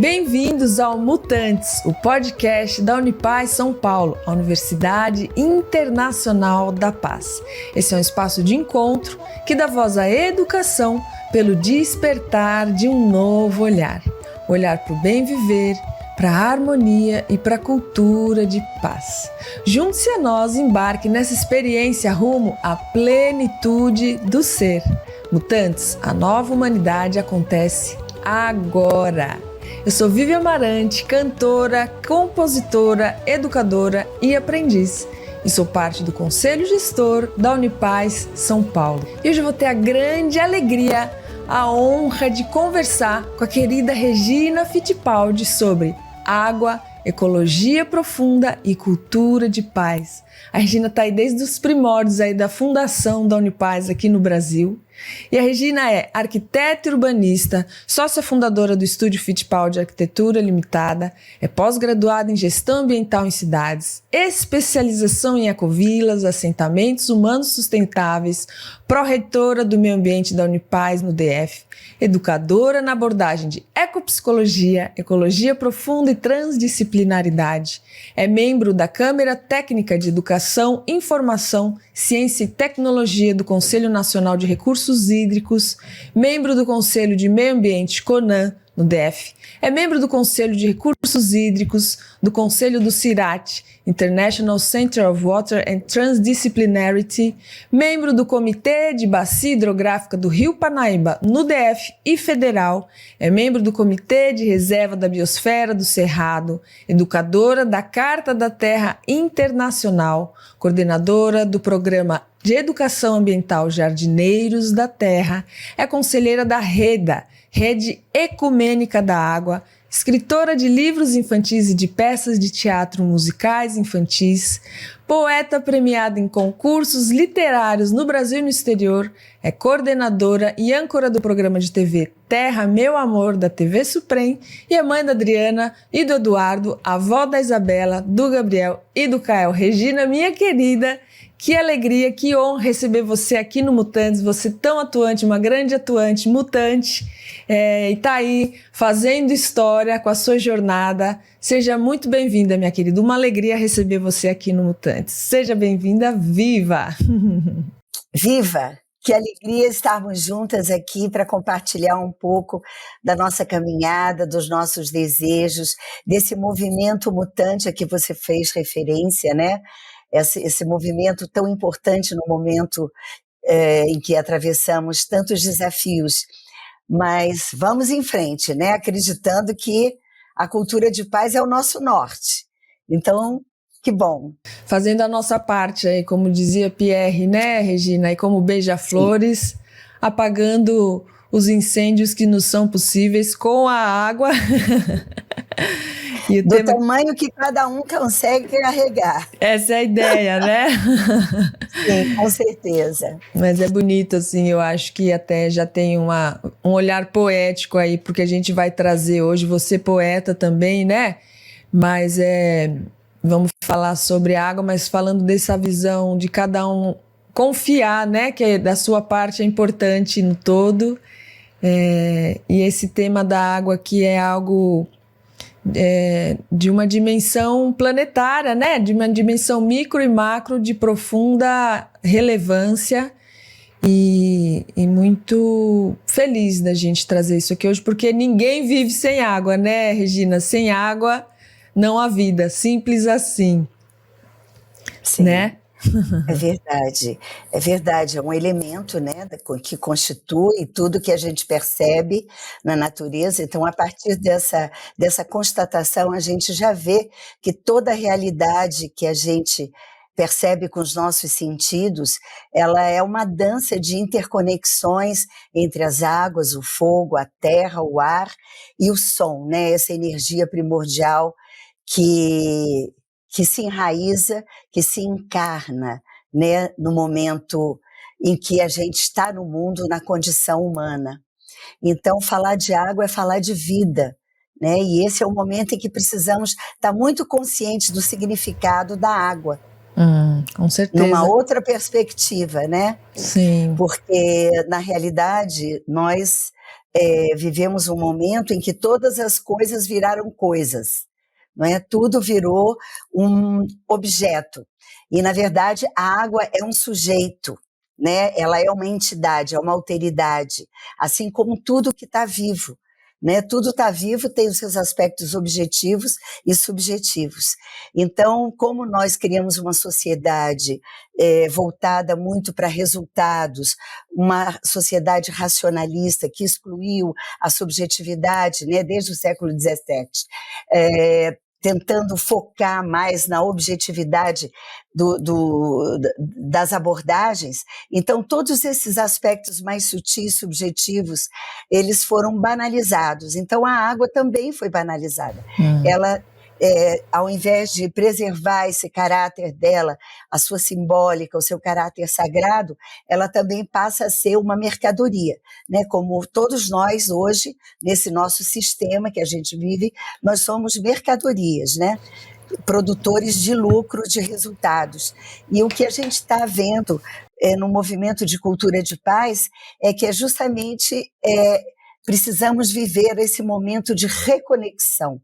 Bem-vindos ao Mutantes, o podcast da Unipaz São Paulo, a Universidade Internacional da Paz. Esse é um espaço de encontro que dá voz à educação pelo despertar de um novo olhar. Olhar para o bem viver, para a harmonia e para a cultura de paz. Junte-se a nós e embarque nessa experiência rumo à plenitude do ser. Mutantes, a nova humanidade acontece agora. Eu sou Vivian Amarante, cantora, compositora, educadora e aprendiz. E sou parte do Conselho Gestor da Unipaz São Paulo. E hoje eu vou ter a grande alegria, a honra de conversar com a querida Regina Fittipaldi sobre água, ecologia profunda e cultura de paz. A Regina está aí desde os primórdios aí da fundação da Unipaz aqui no Brasil. E a Regina é arquiteta e urbanista, sócia fundadora do Estúdio Fittipaldi Arquitetura Limitada, é pós-graduada em gestão ambiental em cidades, especialização em ecovilas, assentamentos humanos sustentáveis, pró-reitora do meio ambiente da Unipaz no DF, educadora na abordagem de ecopsicologia, ecologia profunda e transdisciplinaridade, é membro da Câmara Técnica de Educação, Informação, Ciência e Tecnologia do Conselho Nacional de Recursos Hídricos, membro do Conselho de Meio Ambiente CONAN, no DF, é membro do Conselho de Recursos Hídricos, do Conselho do CIRAT, International Center of Water and Transdisciplinarity, membro do Comitê de Bacia Hidrográfica do Rio Parnaíba, no DF e Federal, é membro do Comitê de Reserva da Biosfera do Cerrado, educadora da Carta da Terra Internacional, coordenadora do Programa de Educação Ambiental Jardineiros da Terra, é conselheira da REDA, Rede Ecumênica da Água, escritora de livros infantis e de peças de teatro musicais infantis, poeta premiada em concursos literários no Brasil e no exterior, é coordenadora e âncora do programa de TV Terra Meu Amor da TV Suprem e é mãe da Adriana e do Eduardo, avó da Isabela, do Gabriel e do Caio. Regina, minha querida, que alegria, que honra receber você aqui no Mutantes, você tão atuante, uma grande atuante, mutante, e tá aí fazendo história com a sua jornada. Seja muito bem-vinda, minha querida, uma alegria receber você aqui no Mutantes. Seja bem-vinda, viva! Viva! Que alegria estarmos juntas aqui para compartilhar um pouco da nossa caminhada, dos nossos desejos, desse movimento mutante a que você fez referência, né? Esse movimento tão importante no momento em que atravessamos tantos desafios. Mas vamos em frente, né? Acreditando que a cultura de paz é o nosso norte. Então, que bom. Fazendo a nossa parte aí, como dizia Pierre, né, Regina? E como beija-flores, apagando os incêndios que nos são possíveis com a água. E do tamanho que cada um consegue carregar. Essa é a ideia, né? Sim, com certeza. Mas é bonito, assim, eu acho que até já tem um olhar poético aí, porque a gente vai trazer hoje, você poeta também, né? Mas vamos falar sobre água, mas falando dessa visão de cada um confiar, né? Que da sua parte é importante no todo. E esse tema da água que é algo de uma dimensão planetária, né? De uma dimensão micro e macro de profunda relevância e muito feliz da gente trazer isso aqui hoje, porque ninguém vive sem água, né, Regina? Sem água não há vida, simples assim. Sim. Né? É verdade, é um elemento, né, que constitui tudo que a gente percebe na natureza. Então, a partir dessa constatação, a gente já vê que toda a realidade que a gente percebe com os nossos sentidos, ela é uma dança de interconexões entre as águas, o fogo, a terra, o ar e o som, né, essa energia primordial que se enraiza, que se encarna, né, no momento em que a gente está no mundo, na condição humana. Então, falar de água é falar de vida, né? E esse é o momento em que precisamos estar muito conscientes do significado da água. Com certeza. Numa outra perspectiva, né? Sim. Porque, na realidade, nós vivemos um momento em que todas as coisas viraram coisas, não é? Tudo virou um objeto. E, na verdade, a água é um sujeito, né? Ela é uma entidade, é uma alteridade, assim como tudo que está vivo. Né? Tudo está vivo, tem os seus aspectos objetivos e subjetivos. Então, como nós criamos uma sociedade voltada muito para resultados, uma sociedade racionalista que excluiu a subjetividade, né, desde o século XVII, tentando focar mais na objetividade das abordagens, então todos esses aspectos mais sutis, subjetivos, eles foram banalizados. Então a água também foi banalizada. Ela, ao invés de preservar esse caráter dela, a sua simbólica, o seu caráter sagrado, ela também passa a ser uma mercadoria, né? Como todos nós hoje, nesse nosso sistema que a gente vive, nós somos mercadorias, né? Produtores de lucro, de resultados. E o que a gente está vendo no movimento de cultura de paz é que é justamente precisamos viver esse momento de reconexão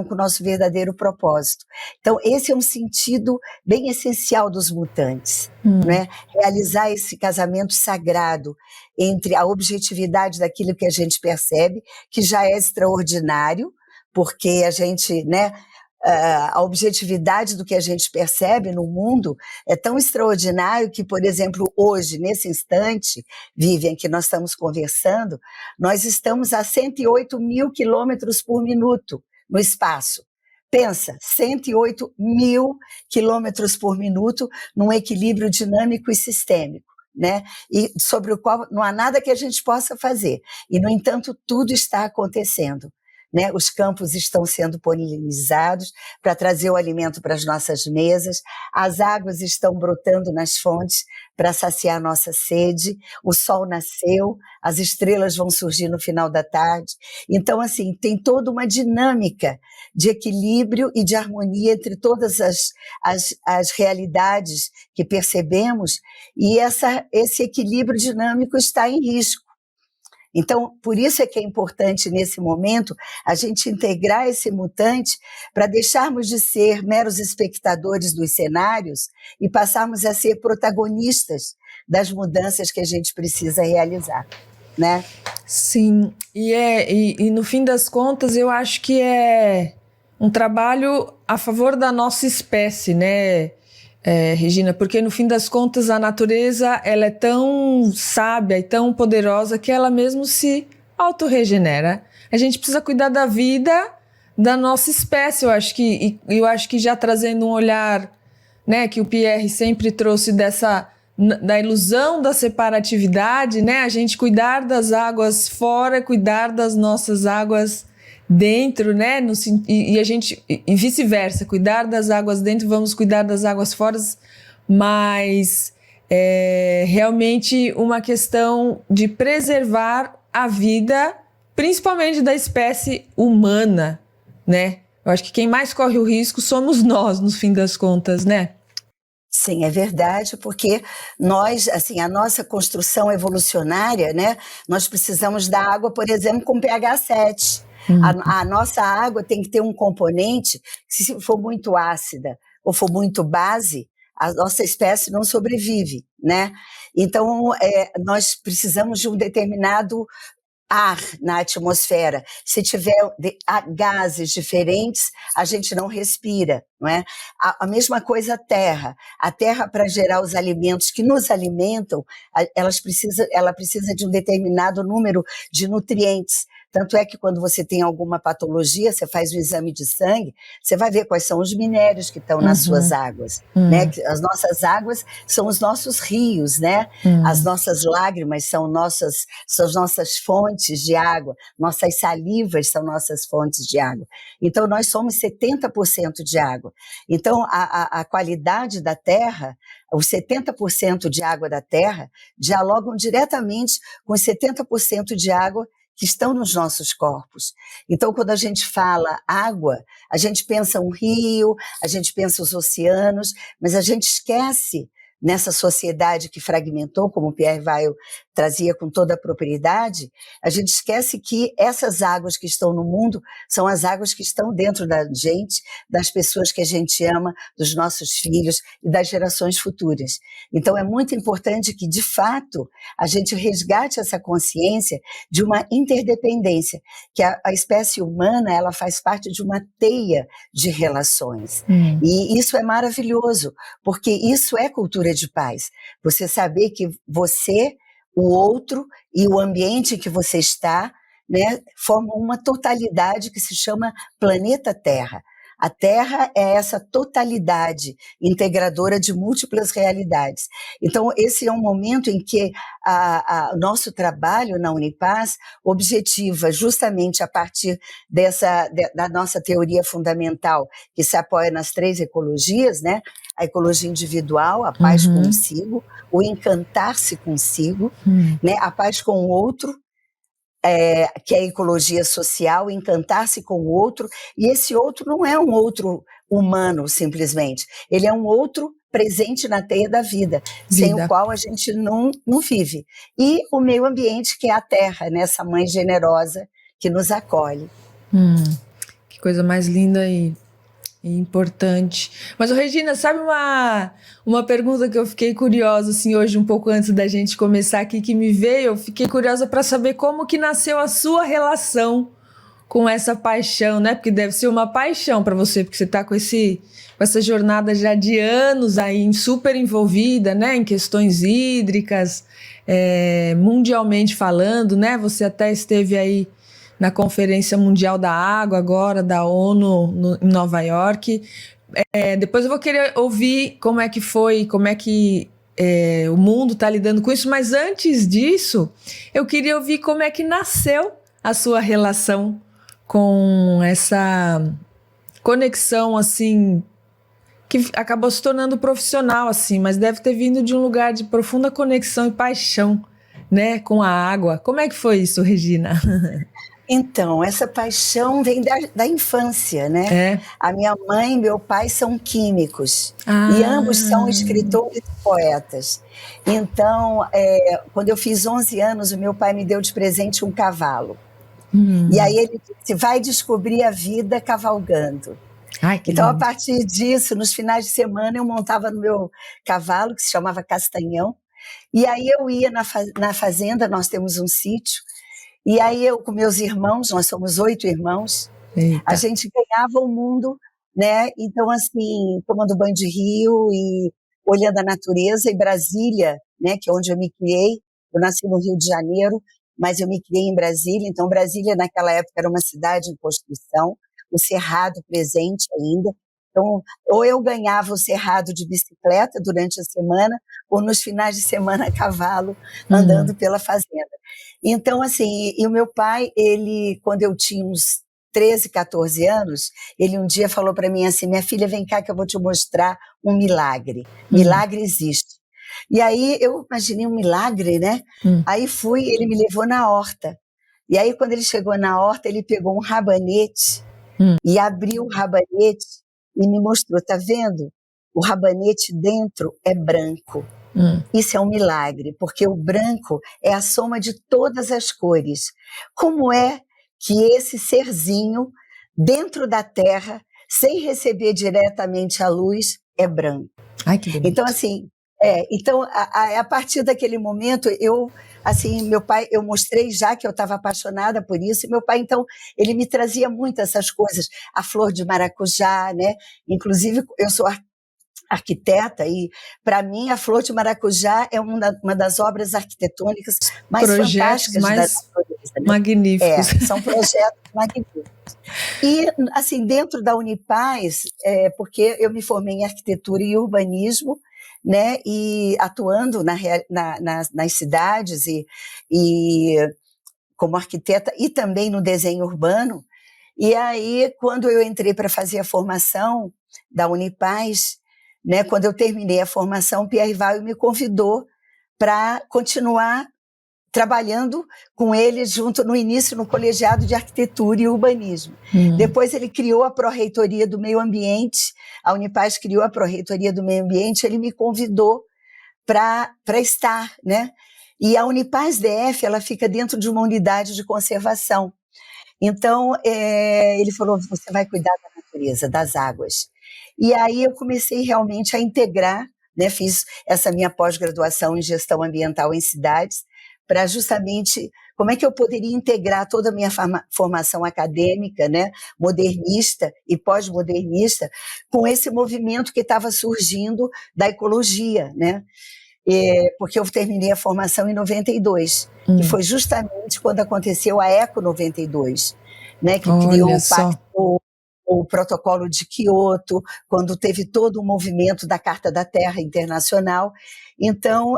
com o nosso verdadeiro propósito. Então, esse é um sentido bem essencial dos mutantes, né? Realizar esse casamento sagrado entre a objetividade daquilo que a gente percebe, que já é extraordinário, porque a gente, né, a objetividade do que a gente percebe no mundo é tão extraordinário que, por exemplo, hoje, nesse instante, Vivian, que nós estamos conversando, nós estamos a 108 mil quilômetros por minuto no espaço. Pensa, 108 mil quilômetros por minuto num equilíbrio dinâmico e sistêmico, né? E sobre o qual não há nada que a gente possa fazer. E, no entanto, tudo está acontecendo. Né? Os campos estão sendo polinizados para trazer o alimento para as nossas mesas, as águas estão brotando nas fontes para saciar nossa sede, o sol nasceu, as estrelas vão surgir no final da tarde. Então, assim, tem toda uma dinâmica de equilíbrio e de harmonia entre todas as realidades que percebemos, e esse equilíbrio dinâmico está em risco. Então, por isso é que é importante, nesse momento, a gente integrar esse mutante para deixarmos de ser meros espectadores dos cenários e passarmos a ser protagonistas das mudanças que a gente precisa realizar, né? Sim, e no fim das contas, eu acho que é um trabalho a favor da nossa espécie, né, Regina? Porque no fim das contas a natureza ela é tão sábia e tão poderosa que ela mesmo se autorregenera. A gente precisa cuidar da vida da nossa espécie. Eu acho que já trazendo um olhar, né, que o Pierre sempre trouxe da ilusão da separatividade, né? A gente cuidar das águas fora, cuidar das nossas águas dentro, né? E vice-versa, cuidar das águas dentro, vamos cuidar das águas fora, mas é realmente uma questão de preservar a vida, principalmente da espécie humana, né? Eu acho que quem mais corre o risco somos nós, no fim das contas, né? Sim, é verdade, porque nós, assim, a nossa construção evolucionária, né? Nós precisamos da água, por exemplo, com pH 7. A nossa água tem que ter um componente que, se for muito ácida ou for muito base, a nossa espécie não sobrevive, né? Então, nós precisamos de um determinado ar na atmosfera. Se tiver gases diferentes, a gente não respira, não é? A mesma coisa a terra. A terra, para gerar os alimentos que nos alimentam, ela precisa de um determinado número de nutrientes. Tanto é que quando você tem alguma patologia, você faz um exame de sangue, você vai ver quais são os minérios que estão nas suas águas, né? As nossas águas são os nossos rios, né? As nossas lágrimas são nossas fontes de água, nossas salivas são nossas fontes de água. Então, nós somos 70% de água. Então, a qualidade da terra, os 70% de água da terra, dialogam diretamente com os 70% de água que estão nos nossos corpos. Então, quando a gente fala água, a gente pensa um rio, a gente pensa os oceanos, mas a gente esquece, nessa sociedade que fragmentou, como o Pierre Weil trazia com toda a propriedade, a gente esquece que essas águas que estão no mundo são as águas que estão dentro da gente, das pessoas que a gente ama, dos nossos filhos e das gerações futuras. Então é muito importante que, de fato, a gente resgate essa consciência de uma interdependência, que a espécie humana, ela faz parte de uma teia de relações. E isso é maravilhoso, porque isso é cultura de paz. Você saber que você, o outro e o ambiente em que você está, né, formam uma totalidade que se chama planeta Terra. A Terra é essa totalidade integradora de múltiplas realidades. Então, esse é um momento em que o nosso trabalho na Unipaz objetiva, justamente a partir da nossa teoria fundamental, que se apoia nas 3 ecologias, né? A ecologia individual, a paz consigo, o encantar-se consigo, né? A paz com o outro, que é a ecologia social, encantar-se com o outro, e esse outro não é um outro humano, simplesmente. Ele é um outro presente na teia da vida, sem o qual a gente não vive. E o meio ambiente, que é a terra, né? Essa mãe generosa que nos acolhe. Que coisa mais linda e importante. Mas, Regina, sabe uma pergunta que eu fiquei curiosa, assim, hoje, um pouco antes da gente começar aqui, que me veio? Eu fiquei curiosa para saber como que nasceu a sua relação com essa paixão, né? Porque deve ser uma paixão para você, porque você está com essa jornada já de anos aí, super envolvida, né? Em questões hídricas, mundialmente falando, né? Você até esteve aí na Conferência Mundial da Água agora, da ONU, em Nova York. Depois eu vou querer ouvir como é que foi, como é que o mundo está lidando com isso, mas antes disso, eu queria ouvir como é que nasceu a sua relação com essa conexão, assim, que acabou se tornando profissional, assim, mas deve ter vindo de um lugar de profunda conexão e paixão, né, com a água. Como é que foi isso, Regina? Então, essa paixão vem da infância, né? A minha mãe e meu pai são químicos, e ambos são escritores e poetas. Então, quando eu fiz 11 anos, o meu pai me deu de presente um cavalo. E aí ele disse, vai descobrir a vida cavalgando. Ai, que então, lindo. A partir disso, nos finais de semana, eu montava no meu cavalo, que se chamava Castanhão, e aí eu ia na fazenda, nós temos um sítio, e aí eu com meus irmãos, nós somos 8 irmãos, a gente ganhava o mundo, né? Então, assim, tomando banho de rio e olhando a natureza, e Brasília, né? Que é onde eu me criei. Eu nasci no Rio de Janeiro, mas eu me criei em Brasília. Então, Brasília naquela época era uma cidade em construção, o Cerrado presente ainda. Então, ou eu ganhava o Cerrado de bicicleta durante a semana, ou nos finais de semana a cavalo, andando pela fazenda. Então, assim, e o meu pai, ele, quando eu tinha uns 13, 14 anos, ele um dia falou para mim assim, minha filha, vem cá que eu vou te mostrar um milagre. Milagre existe. E aí eu imaginei um milagre, né? Aí ele me levou na horta. E aí quando ele chegou na horta, ele pegou um rabanete e abriu o rabanete e me mostrou, tá vendo? O rabanete dentro é branco. Isso é um milagre, porque o branco é a soma de todas as cores. Como é que esse serzinho, dentro da terra, sem receber diretamente a luz, é branco? Ai, que bonito. Então, assim, a partir daquele momento, meu pai, eu mostrei já que eu estava apaixonada por isso, e meu pai, então, ele me trazia muito essas coisas, a flor de maracujá, né? Inclusive, eu sou arquiteta, e para mim a flor de maracujá é uma das obras arquitetônicas mais fantásticas da natureza, né? Magníficos. São projetos magníficos. E, assim, dentro da Unipaz, porque eu me formei em arquitetura e urbanismo, né, e atuando nas cidades e como arquiteta e também no desenho urbano. E aí, quando eu entrei para fazer a formação da Unipaz, né, quando eu terminei a formação, Pierre Weil me convidou para continuar trabalhando com ele junto no início no colegiado de arquitetura e urbanismo. Depois ele criou a Pró-Reitoria do Meio Ambiente, a Unipaz criou a Pró-Reitoria do Meio Ambiente, ele me convidou para estar, né? E a Unipaz DF, ela fica dentro de uma unidade de conservação. Então, ele falou, você vai cuidar da natureza, das águas. E aí eu comecei realmente a integrar, né, fiz essa minha pós-graduação em gestão ambiental em cidades, para justamente como é que eu poderia integrar toda a minha formação acadêmica, né, modernista e pós-modernista, com esse movimento que estava surgindo da ecologia, né? Porque eu terminei a formação em 92, que foi justamente quando aconteceu a Eco 92, né, que criou o protocolo de Quioto, quando teve todo o movimento da Carta da Terra Internacional. Então,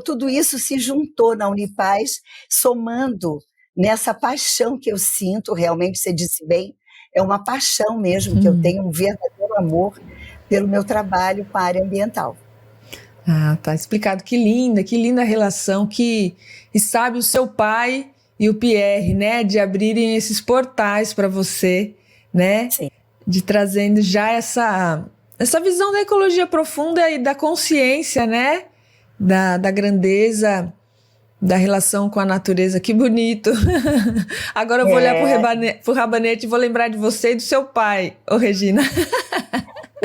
tudo isso se juntou na Unipaz, somando nessa paixão que eu sinto, realmente você disse bem, é uma paixão mesmo, que eu tenho um verdadeiro amor pelo meu trabalho com a área ambiental. Ah, tá explicado. Que linda relação e sabe o seu pai e o Pierre, né, de abrirem esses portais para você, né? Sim. De trazendo já essa visão da ecologia profunda e da consciência, né? Da grandeza da relação com a natureza. Que bonito. Agora eu vou olhar pro Rabanete e vou lembrar de você e do seu pai, ô Regina.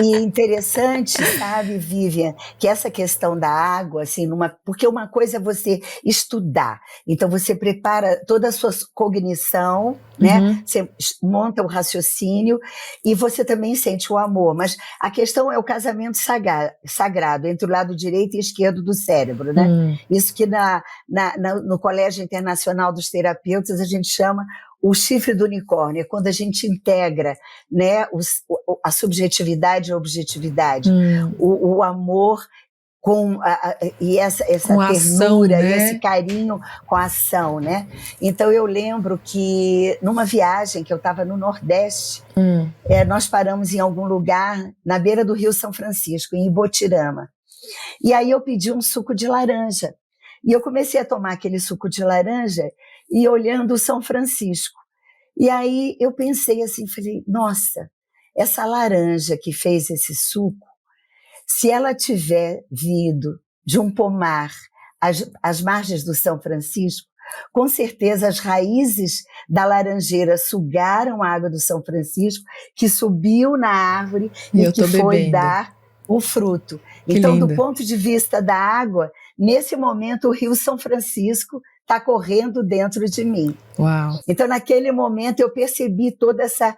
E interessante, sabe, Vivian, que essa questão da água, assim, porque uma coisa é você estudar, então você prepara toda a sua cognição, né? Você monta o raciocínio e você também sente o amor, mas a questão é o casamento sagrado entre o lado direito e esquerdo do cérebro, né? Isso que no Colégio Internacional dos Terapeutas a gente chama o chifre do unicórnio, é quando a gente integra, né, a subjetividade e a objetividade, o amor e essa com ternura ação, né? E esse carinho com a ação, né? Então eu lembro que numa viagem que eu estava no Nordeste, nós paramos em algum lugar na beira do Rio São Francisco, em Ibotirama, e aí eu pedi um suco de laranja, e eu comecei a tomar aquele suco de laranja e olhando o São Francisco. E aí eu pensei assim, falei, nossa, essa laranja que fez esse suco, se ela tiver vindo de um pomar às margens do São Francisco, com certeza as raízes da laranjeira sugaram a água do São Francisco, que subiu na árvore e que foi dar o fruto. Então, do ponto de vista da água, nesse momento o Rio São Francisco está correndo dentro de mim. Uau. Então, naquele momento, eu percebi toda essa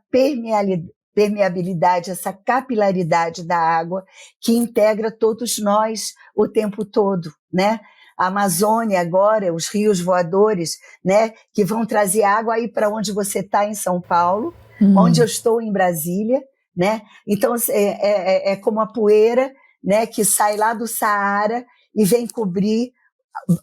permeabilidade, essa capilaridade da água que integra todos nós o tempo todo, né? A Amazônia agora, os rios voadores, né? Que vão trazer água aí para onde você está em São Paulo, onde eu estou em Brasília, né? Então, é como a poeira, né? Que sai lá do Saara e vem cobrir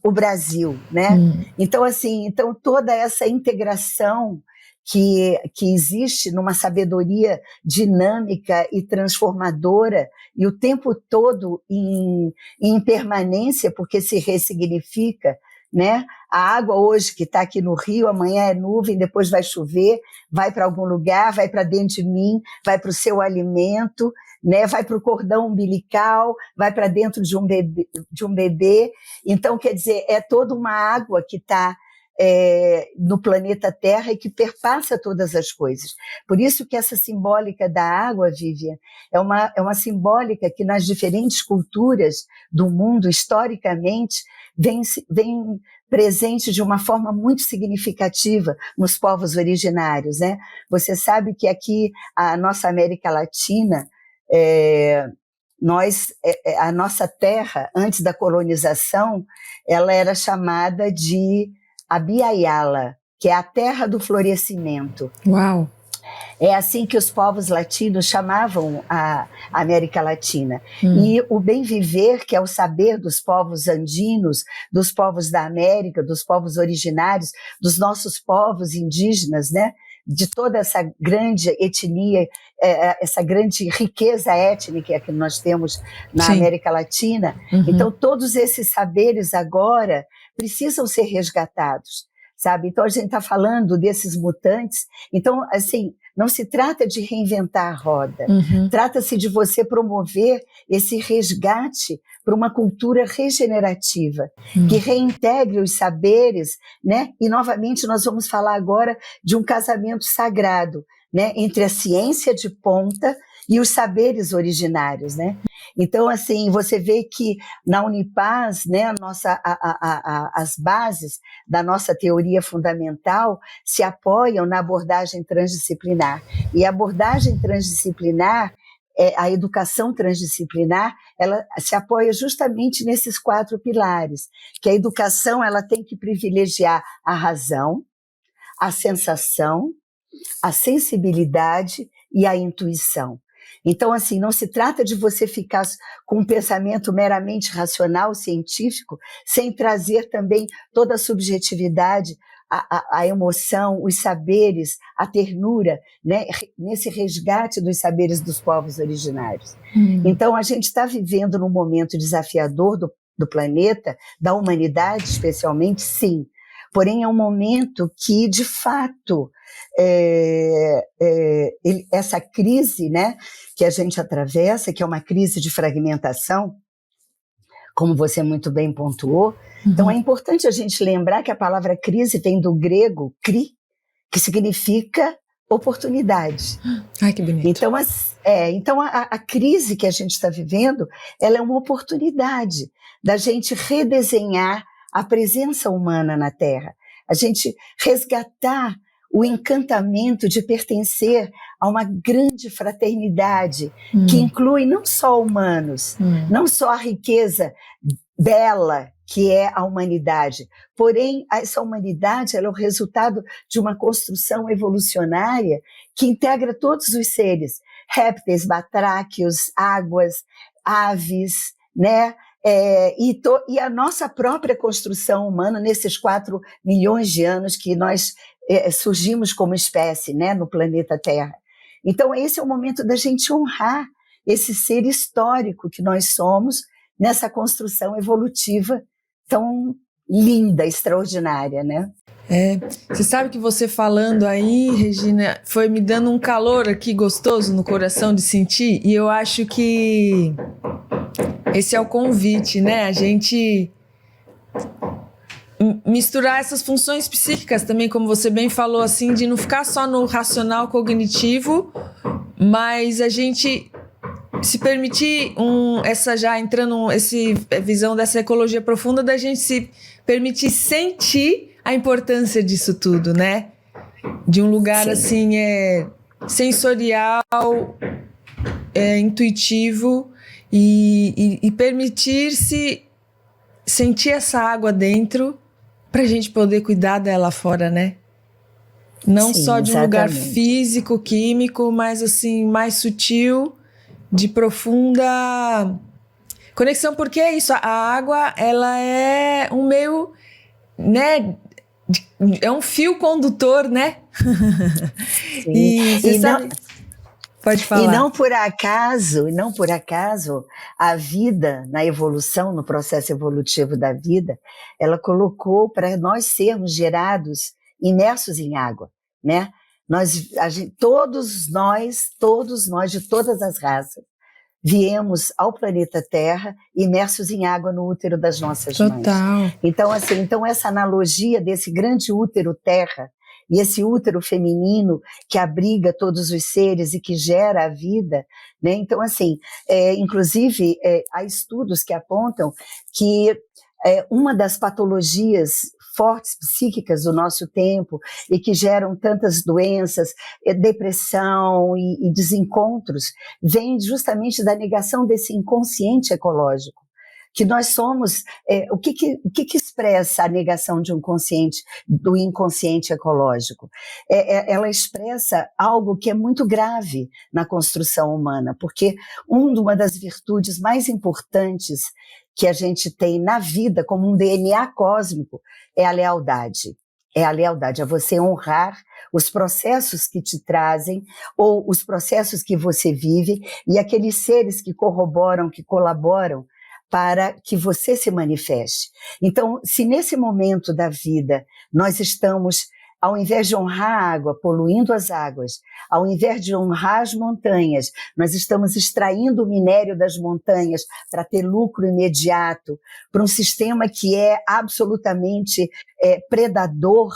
o Brasil, né? Então, assim, toda essa integração que existe numa sabedoria dinâmica e transformadora e o tempo todo em permanência, porque se ressignifica, né? A água hoje que está aqui no Rio, amanhã é nuvem, depois vai chover, vai para algum lugar, vai para dentro de mim, vai para o seu alimento, né? Vai para o cordão umbilical, vai para dentro de um bebê. Então, quer dizer, é toda uma água que está no planeta Terra e que perpassa todas as coisas. Por isso que essa simbólica da água, Vivian, é uma simbólica que nas diferentes culturas do mundo, historicamente, vem presente de uma forma muito significativa nos povos originários, né? Você sabe que aqui a nossa América Latina, a nossa terra, antes da colonização, ela era chamada de Abya-Yala, que é a terra do florescimento. Uau! É assim que os povos latinos chamavam a América Latina. E o bem viver, que é o saber dos povos andinos, dos povos da América, dos povos originários, dos nossos povos indígenas, né? De toda essa grande etnia, essa grande riqueza étnica que nós temos na América Latina. Então, todos esses saberes agora precisam ser resgatados, sabe? Então, a gente está falando desses mutantes. Então, assim, não se trata de reinventar a roda, trata-se de você promover esse resgate para uma cultura regenerativa, que reintegre os saberes, né? E, novamente, nós vamos falar agora de um casamento sagrado, né? Entre a ciência de ponta e os saberes originários, né? Então, assim, você vê que na Unipaz, né, as bases da nossa teoria fundamental se apoiam na abordagem transdisciplinar. E a abordagem transdisciplinar, a educação transdisciplinar, ela se apoia justamente nesses 4 pilares, que a educação ela tem que privilegiar a razão, a sensação, a sensibilidade e a intuição. Então, assim, não se trata de você ficar com um pensamento meramente racional, científico, sem trazer também toda a subjetividade, a emoção, os saberes, a ternura, né, nesse resgate dos saberes dos povos originários. Então, a gente está vivendo num momento desafiador do planeta, da humanidade especialmente, sim. Porém, é um momento que, de fato, essa crise, né, que a gente atravessa, que é uma crise de fragmentação, como você muito bem pontuou. Então, é importante a gente lembrar que a palavra crise vem do grego kri, que significa oportunidade. Ai, que bonito. Então, a crise que a gente está vivendo, ela é uma oportunidade da gente redesenhar a presença humana na Terra, a gente resgatar o encantamento de pertencer a uma grande fraternidade que inclui não só humanos, não só a riqueza bela que é a humanidade, porém essa humanidade ela é o resultado de uma construção evolucionária que integra todos os seres, répteis, batráquios, águas, aves, né? E a nossa própria construção humana nesses 4 milhões de anos que nós surgimos como espécie, né, no planeta Terra. Então esse é o momento da gente honrar esse ser histórico que nós somos nessa construção evolutiva tão linda, extraordinária, né? Você sabe que você falando aí, Regina, foi me dando um calor aqui gostoso no coração de sentir, e eu acho que esse é o convite, né? A gente misturar essas funções psíquicas também, como você bem falou, assim, de não ficar só no racional cognitivo, mas a gente se permitir visão dessa ecologia profunda, da gente se permitir sentir a importância disso tudo, né? De um lugar, assim, sensorial, intuitivo, e permitir-se sentir essa água dentro pra gente poder cuidar dela fora, né? Não só de um lugar físico, químico, mas assim, mais sutil, de profunda conexão, porque é isso, a água, ela é um meio, né, é um fio condutor, né? E você sabe... Pode falar. E não por acaso, a vida na evolução, no processo evolutivo da vida, ela colocou para nós sermos gerados imersos em água, né? Todos nós de todas as raças, viemos ao planeta Terra imersos em água no útero das nossas mães. Então, assim, essa analogia desse grande útero Terra, e esse útero feminino que abriga todos os seres e que gera a vida, né? Então, assim, inclusive, há estudos que apontam que uma das patologias fortes psíquicas do nosso tempo e que geram tantas doenças, depressão e desencontros, vem justamente da negação desse inconsciente ecológico. Que nós somos, o que expressa a negação do inconsciente ecológico? Ela expressa algo que é muito grave na construção humana, porque uma das virtudes mais importantes que a gente tem na vida, como um DNA cósmico, é a lealdade. É a lealdade, é você honrar os processos que te trazem, ou os processos que você vive, e aqueles seres que corroboram, que colaboram, para que você se manifeste. Então, se nesse momento da vida nós estamos ao invés de honrar a água, poluindo as águas, ao invés de honrar as montanhas, nós estamos extraindo o minério das montanhas para ter lucro imediato, para um sistema que é absolutamente predador,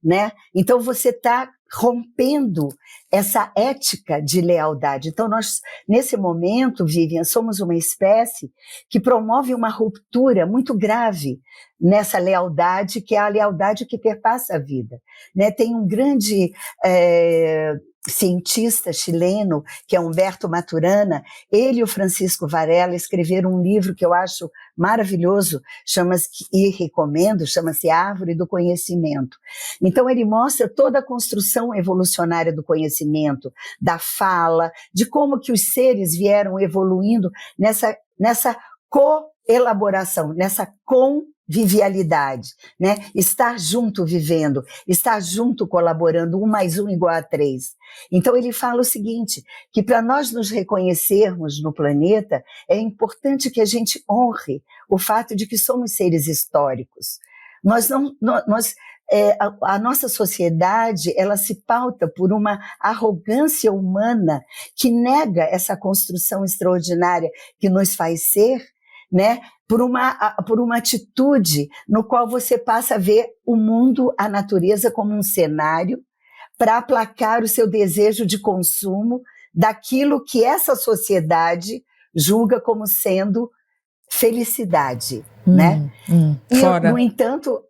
né? Então você está rompendo essa ética de lealdade. Então nós, nesse momento, Vivian, somos uma espécie que promove uma ruptura muito grave nessa lealdade, que é a lealdade que perpassa a vida, né? Tem um grande cientista chileno, que é Humberto Maturana, ele e o Francisco Varela escreveram um livro que eu acho maravilhoso, e recomendo, chama-se Árvore do Conhecimento. Então ele mostra toda a construção evolucionária do conhecimento, da fala, de como que os seres vieram evoluindo nessa coelaboração, nessa convivialidade, né? Estar junto vivendo, estar junto colaborando, 1 mais 1 igual a 3. Então ele fala o seguinte, que para nós nos reconhecermos no planeta, é importante que a gente honre o fato de que somos seres históricos. A nossa sociedade, ela se pauta por uma arrogância humana que nega essa construção extraordinária que nos faz ser, né? Por uma atitude no qual você passa a ver o mundo, a natureza como um cenário para aplacar o seu desejo de consumo daquilo que essa sociedade julga como sendo felicidade, né? Fora. No entanto,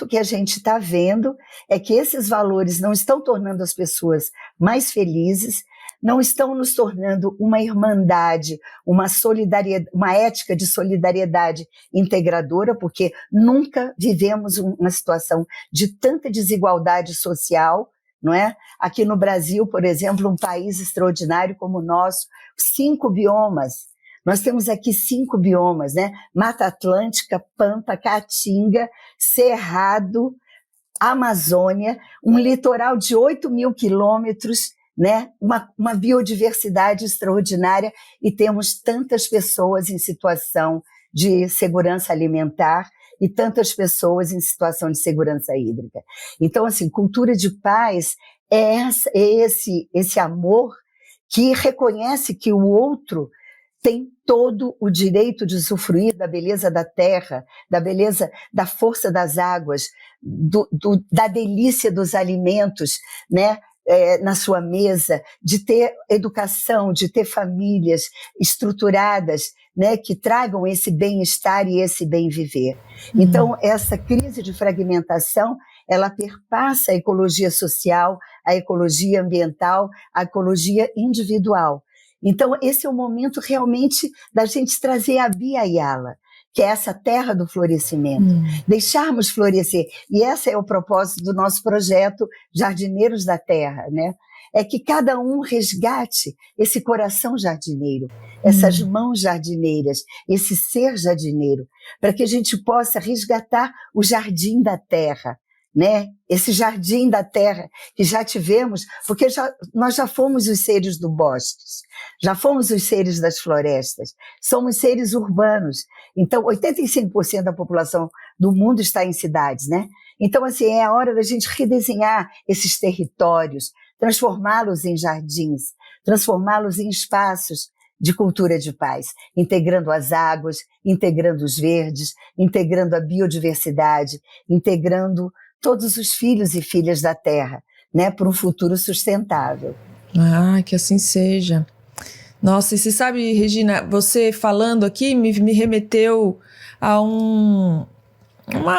o que a gente está vendo é que esses valores não estão tornando as pessoas mais felizes, não estão nos tornando uma irmandade, uma solidariedade, uma ética de solidariedade integradora, porque nunca vivemos uma situação de tanta desigualdade social, não é? Aqui no Brasil, por exemplo, um país extraordinário como o nosso, 5 biomas. Nós temos aqui 5 biomas, né? Mata Atlântica, Pampa, Caatinga, Cerrado, Amazônia, um litoral de 8.000 quilômetros, né? Uma biodiversidade extraordinária, e temos tantas pessoas em situação de segurança alimentar e tantas pessoas em situação de segurança hídrica. Então, assim, cultura de paz é esse amor que reconhece que o outro tem todo o direito de usufruir da beleza da terra, da beleza da força das águas, da delícia dos alimentos, né? Na sua mesa, de ter educação, de ter famílias estruturadas, né, que tragam esse bem-estar e esse bem-viver. Então, essa crise de fragmentação, ela perpassa a ecologia social, a ecologia ambiental, a ecologia individual. Então, esse é o momento realmente da gente trazer a Bia Ayala, que é essa terra do florescimento, deixarmos florescer. E esse é o propósito do nosso projeto Jardineiros da Terra, né? É que cada um resgate esse coração jardineiro, essas mãos jardineiras, esse ser jardineiro, para que a gente possa resgatar o jardim da terra, né? Esse jardim da terra que já tivemos, porque nós já fomos os seres do bosque, já fomos os seres das florestas, somos seres urbanos. Então, 85% da população do mundo está em cidades, né? Então, assim, é a hora da gente redesenhar esses territórios, transformá-los em jardins, transformá-los em espaços de cultura de paz, integrando as águas, integrando os verdes, integrando a biodiversidade, integrando todos os filhos e filhas da Terra, né, para um futuro sustentável. Ah, que assim seja. Nossa, e você sabe, Regina, você falando aqui me remeteu a uma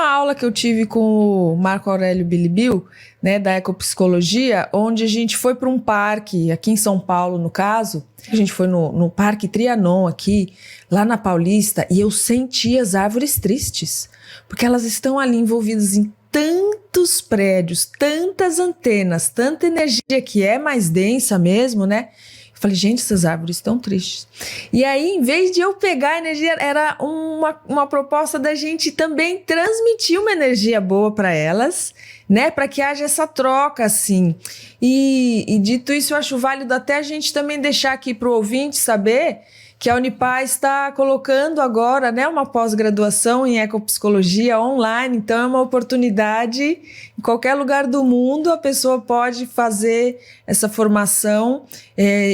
aula que eu tive com o Marco Aurélio Bilibil, né, da ecopsicologia, onde a gente foi para um parque, aqui em São Paulo, no caso. A gente foi no Parque Trianon aqui, lá na Paulista, e eu senti as árvores tristes, porque elas estão ali envolvidas em tantos prédios, tantas antenas, tanta energia que é mais densa mesmo, né? Eu falei, gente, essas árvores estão tristes. E aí, em vez de eu pegar a energia, era uma proposta da gente também transmitir uma energia boa para elas, né? Para que haja essa troca, assim. E dito isso, eu acho válido até a gente também deixar aqui para o ouvinte saber que a Unipaz está colocando agora, né, uma pós-graduação em ecopsicologia online. Então é uma oportunidade, em qualquer lugar do mundo a pessoa pode fazer essa formação.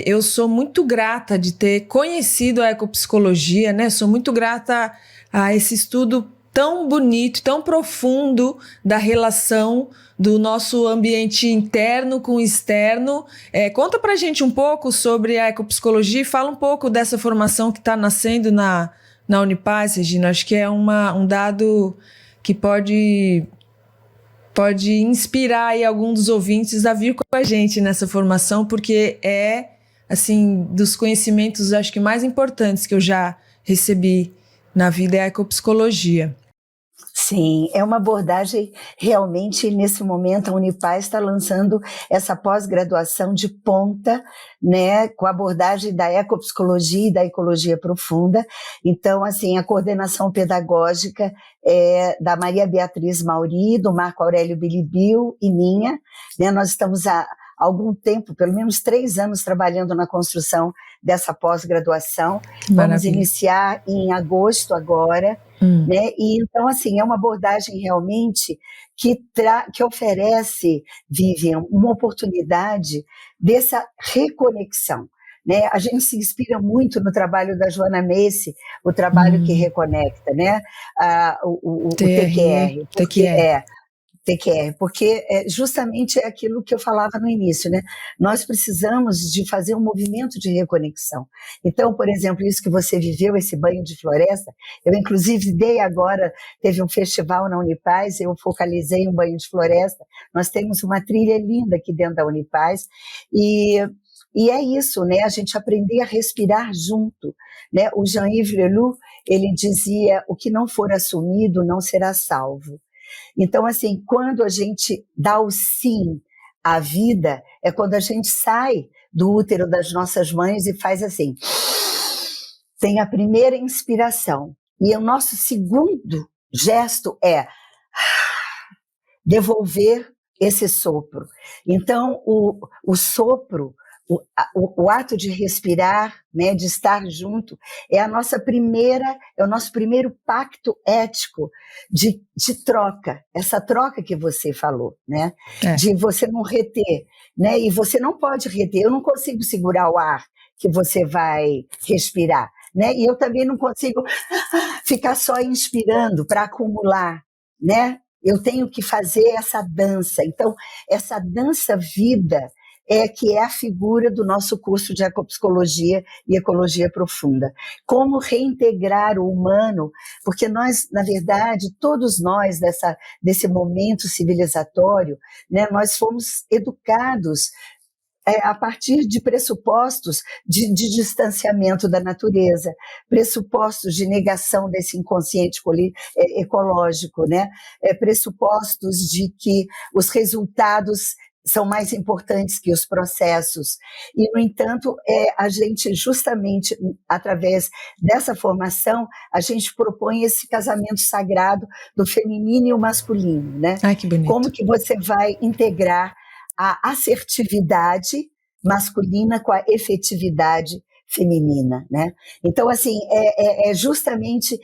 Eu sou muito grata de ter conhecido a ecopsicologia, né? Sou muito grata a esse estudo tão bonito, tão profundo da relação do nosso ambiente interno com o externo. Conta pra gente um pouco sobre a ecopsicologia e fala um pouco dessa formação que está nascendo na Unipaz, Regina. Acho que é um dado que pode inspirar aí algum dos ouvintes a vir com a gente nessa formação, porque é, assim, dos conhecimentos, acho que mais importantes que eu já recebi na vida é a ecopsicologia. Sim, é uma abordagem realmente, nesse momento, a Unipaz está lançando essa pós-graduação de ponta, né, com a abordagem da ecopsicologia e da ecologia profunda. Então, assim, a coordenação pedagógica é da Maria Beatriz Mauri, do Marco Aurélio Bilibil e minha, né. Nós estamos há algum tempo, pelo menos 3 anos, trabalhando na construção dessa pós-graduação. Vamos iniciar em agosto agora, né? E então, assim, é uma abordagem realmente que oferece, Vivian, uma oportunidade dessa reconexão, né? A gente se inspira muito no trabalho da Joana Messi, o trabalho que reconecta, né? O TQR, porque justamente é aquilo que eu falava no início, né? Nós precisamos de fazer um movimento de reconexão. Então, por exemplo, isso que você viveu, esse banho de floresta, eu inclusive teve um festival na Unipaz, eu focalizei um banho de floresta, nós temos uma trilha linda aqui dentro da Unipaz, e é isso, né? A gente aprender a respirar junto, né? O Jean-Yves Leloup, ele dizia: o que não for assumido não será salvo. Então, assim, quando a gente dá o sim à vida, é quando a gente sai do útero das nossas mães e faz assim, tem a primeira inspiração. E o nosso segundo gesto é devolver esse sopro. Então, o sopro, o ato de respirar, né, de estar junto, é o nosso primeiro pacto ético de troca, essa troca que você falou, né, de você não reter, né, e você não pode reter, eu não consigo segurar o ar que você vai respirar, né, e eu também não consigo ficar só inspirando para acumular, né, eu tenho que fazer essa dança. Então, essa dança-vida que é a figura do nosso curso de ecopsicologia e ecologia profunda. Como reintegrar o humano, porque nós, na verdade, todos nós, desse momento civilizatório, né, nós fomos educados a partir de pressupostos de distanciamento da natureza, pressupostos de negação desse inconsciente ecológico, né? Pressupostos de que os resultados são mais importantes que os processos. E, no entanto, a gente, justamente através dessa formação, a gente propõe esse casamento sagrado do feminino e o masculino, né? Ai, que bonito. Como que você vai integrar a assertividade masculina com a efetividade feminina, né? Então, assim, justamente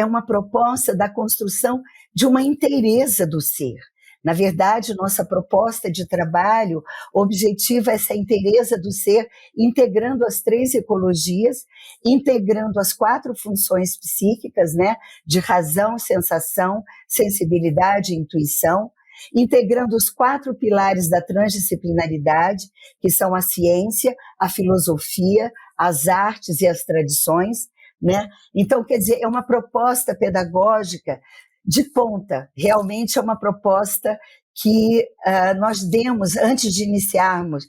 uma proposta da construção de uma inteireza do ser. Na verdade, nossa proposta de trabalho objetiva essa inteireza do ser, integrando as 3 ecologias, integrando as 4 funções psíquicas, né, de razão, sensação, sensibilidade e intuição, integrando os 4 pilares da transdisciplinaridade, que são a ciência, a filosofia, as artes e as tradições, né? Então, quer dizer, é uma proposta pedagógica de ponta, realmente é uma proposta que nós demos, antes de iniciarmos,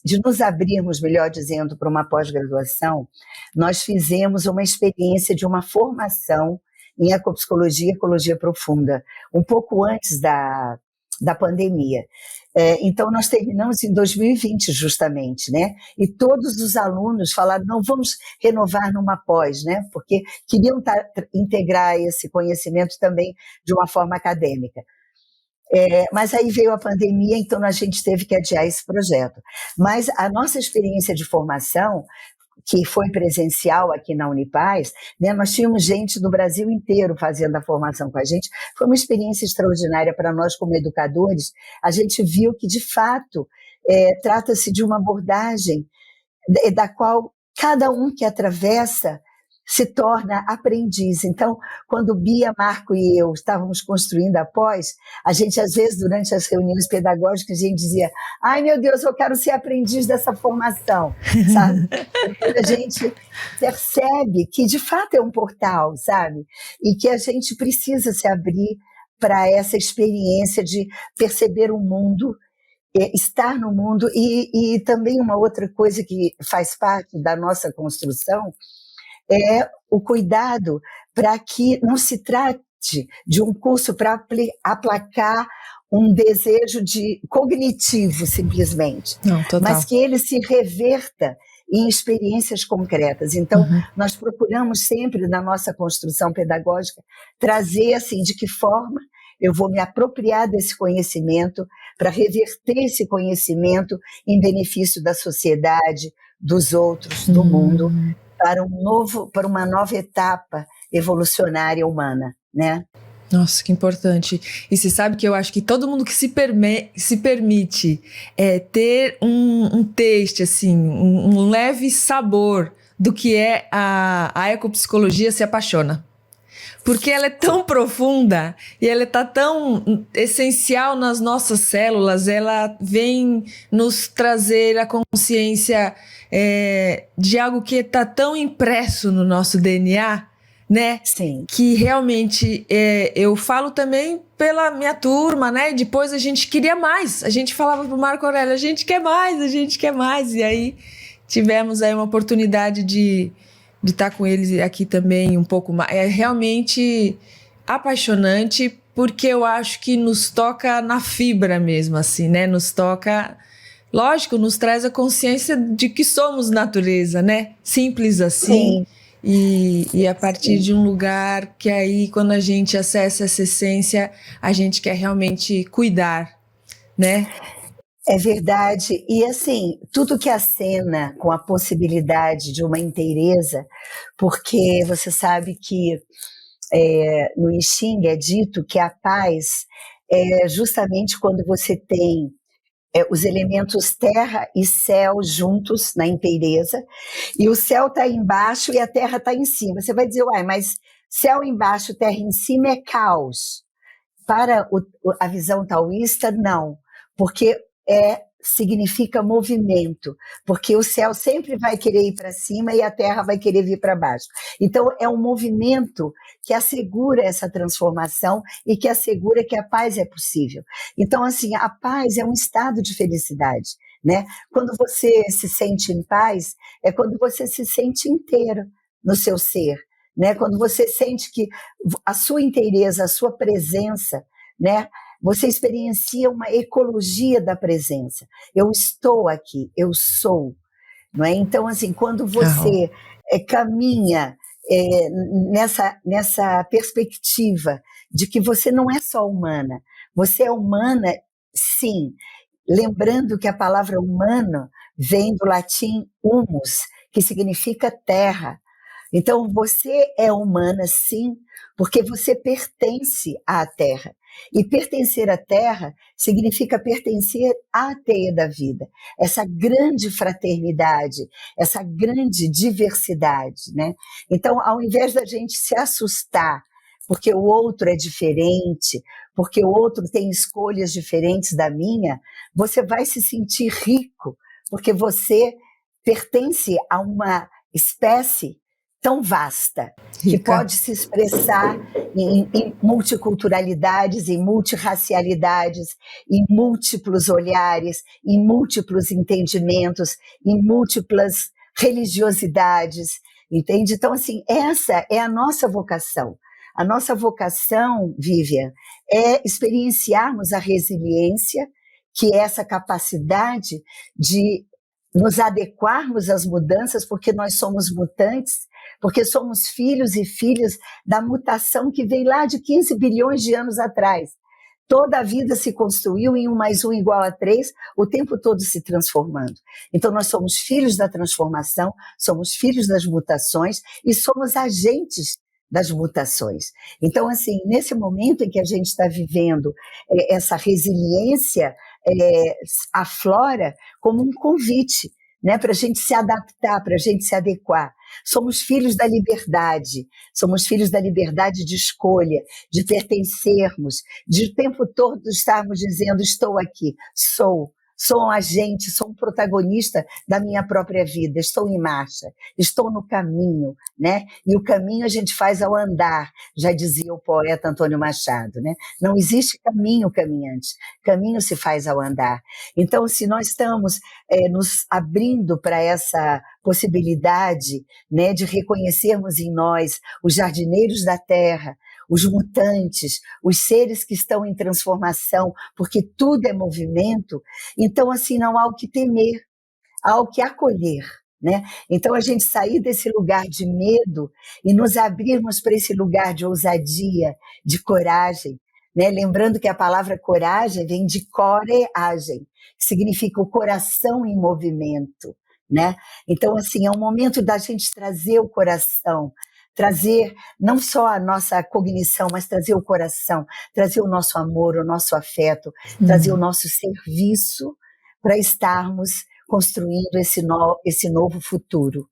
de nos abrirmos, melhor dizendo, para uma pós-graduação, nós fizemos uma experiência de uma formação em ecopsicologia e ecologia profunda, um pouco antes da pandemia. Então, nós terminamos em 2020, justamente, né? E todos os alunos falaram, não, vamos renovar numa pós, né? Porque queriam integrar esse conhecimento também de uma forma acadêmica. Mas aí veio a pandemia, então a gente teve que adiar esse projeto. Mas a nossa experiência de formação que foi presencial aqui na Unipaz, né, nós tínhamos gente do Brasil inteiro fazendo a formação com a gente. Foi uma experiência extraordinária para nós como educadores. A gente viu que, de fato, trata-se de uma abordagem da qual cada um que atravessa se torna aprendiz. Então, quando Bia, Marco e eu estávamos construindo a pós, a gente, às vezes, durante as reuniões pedagógicas, a gente dizia: ai, meu Deus, eu quero ser aprendiz dessa formação, sabe? Porque a gente percebe que, de fato, é um portal, sabe? E que a gente precisa se abrir para essa experiência de perceber o mundo, estar no mundo, e também uma outra coisa que faz parte da nossa construção é o cuidado para que não se trate de um curso para aplacar um desejo cognitivo, simplesmente, Não, total. mas que ele se reverta em experiências concretas. Então, nós procuramos sempre, na nossa construção pedagógica, trazer assim, de que forma eu vou me apropriar desse conhecimento para reverter esse conhecimento em benefício da sociedade, dos outros, do mundo, para uma nova etapa evolucionária humana, né? Nossa, que importante. E você sabe que eu acho que todo mundo que se permite ter um taste, assim, um leve sabor do que é a ecopsicologia, se apaixona. Porque ela é tão profunda e ela está tão essencial nas nossas células, ela vem nos trazer a consciência de algo que está tão impresso no nosso DNA, né? Sim. Que realmente eu falo também pela minha turma, né? Depois a gente queria mais, a gente falava pro Marco Aurélio, a gente quer mais, e aí tivemos aí uma oportunidade de estar com eles aqui também um pouco mais. É realmente apaixonante, porque eu acho que nos toca na fibra mesmo, assim, né? Nos toca, lógico, nos traz a consciência de que somos natureza, né? Simples assim. Sim. E a partir de um lugar que aí, quando a gente acessa essa essência, a gente quer realmente cuidar, né? É verdade. E assim, tudo que acena com a possibilidade de uma inteireza, porque você sabe que no I Ching é dito que a paz é justamente quando você tem os elementos terra e céu juntos na inteireza, e o céu está embaixo e a terra está em cima. Você vai dizer, uai, mas céu embaixo, terra em cima é caos. Para a visão taoísta, não, porque significa movimento, porque o céu sempre vai querer ir para cima e a terra vai querer vir para baixo. Então, é um movimento que assegura essa transformação e que assegura que a paz é possível. Então, assim, a paz é um estado de felicidade, né? Quando você se sente em paz, é quando você se sente inteiro no seu ser, né? Quando você sente que a sua inteireza, a sua presença, né? Você experiencia uma ecologia da presença. Eu estou aqui, eu sou. Não é? Então, assim, quando você caminha nessa perspectiva de que você não é só humana, você é humana, sim, lembrando que a palavra humano vem do latim humus, que significa terra. Então, você é humana, sim, porque você pertence à terra. E pertencer à terra significa pertencer à teia da vida, essa grande fraternidade, essa grande diversidade, né? Então, ao invés da gente se assustar porque o outro é diferente, porque o outro tem escolhas diferentes da minha, você vai se sentir rico, porque você pertence a uma espécie tão vasta, que pode se expressar em multiculturalidades, em multirracialidades, em múltiplos olhares, em múltiplos entendimentos, em múltiplas religiosidades, entende? Então, assim, essa é a nossa vocação. A nossa vocação, Vivian, é experienciarmos a resiliência, que é essa capacidade de nos adequarmos às mudanças, porque nós somos mutantes, porque somos filhos e filhas da mutação que vem lá de 15 bilhões de anos atrás. Toda a vida se construiu em 1 mais 1 igual a 3, o tempo todo se transformando. Então, nós somos filhos da transformação, somos filhos das mutações e somos agentes das mutações. Então, assim, nesse momento em que a gente está vivendo essa resiliência, aflora como um convite, né, para a gente se adaptar, para a gente se adequar. Somos filhos da liberdade de escolha, de pertencermos, de o tempo todo estarmos dizendo: estou aqui, sou um agente, sou um protagonista da minha própria vida, estou em marcha, estou no caminho, né? E o caminho a gente faz ao andar, já dizia o poeta Antônio Machado, né? Não existe caminho caminhante, caminho se faz ao andar. Então, se nós estamos nos abrindo para essa possibilidade, né, de reconhecermos em nós os jardineiros da terra, os mutantes, os seres que estão em transformação, porque tudo é movimento, então, assim, não há o que temer, há o que acolher, né? Então, a gente sair desse lugar de medo e nos abrirmos para esse lugar de ousadia, de coragem, né? Lembrando que a palavra coragem vem de coreagem, que significa o coração em movimento, né? Então, assim, é um momento da gente trazer o coração, trazer não só a nossa cognição, mas trazer o coração, trazer o nosso amor, o nosso afeto, trazer o nosso serviço para estarmos construindo esse novo futuro.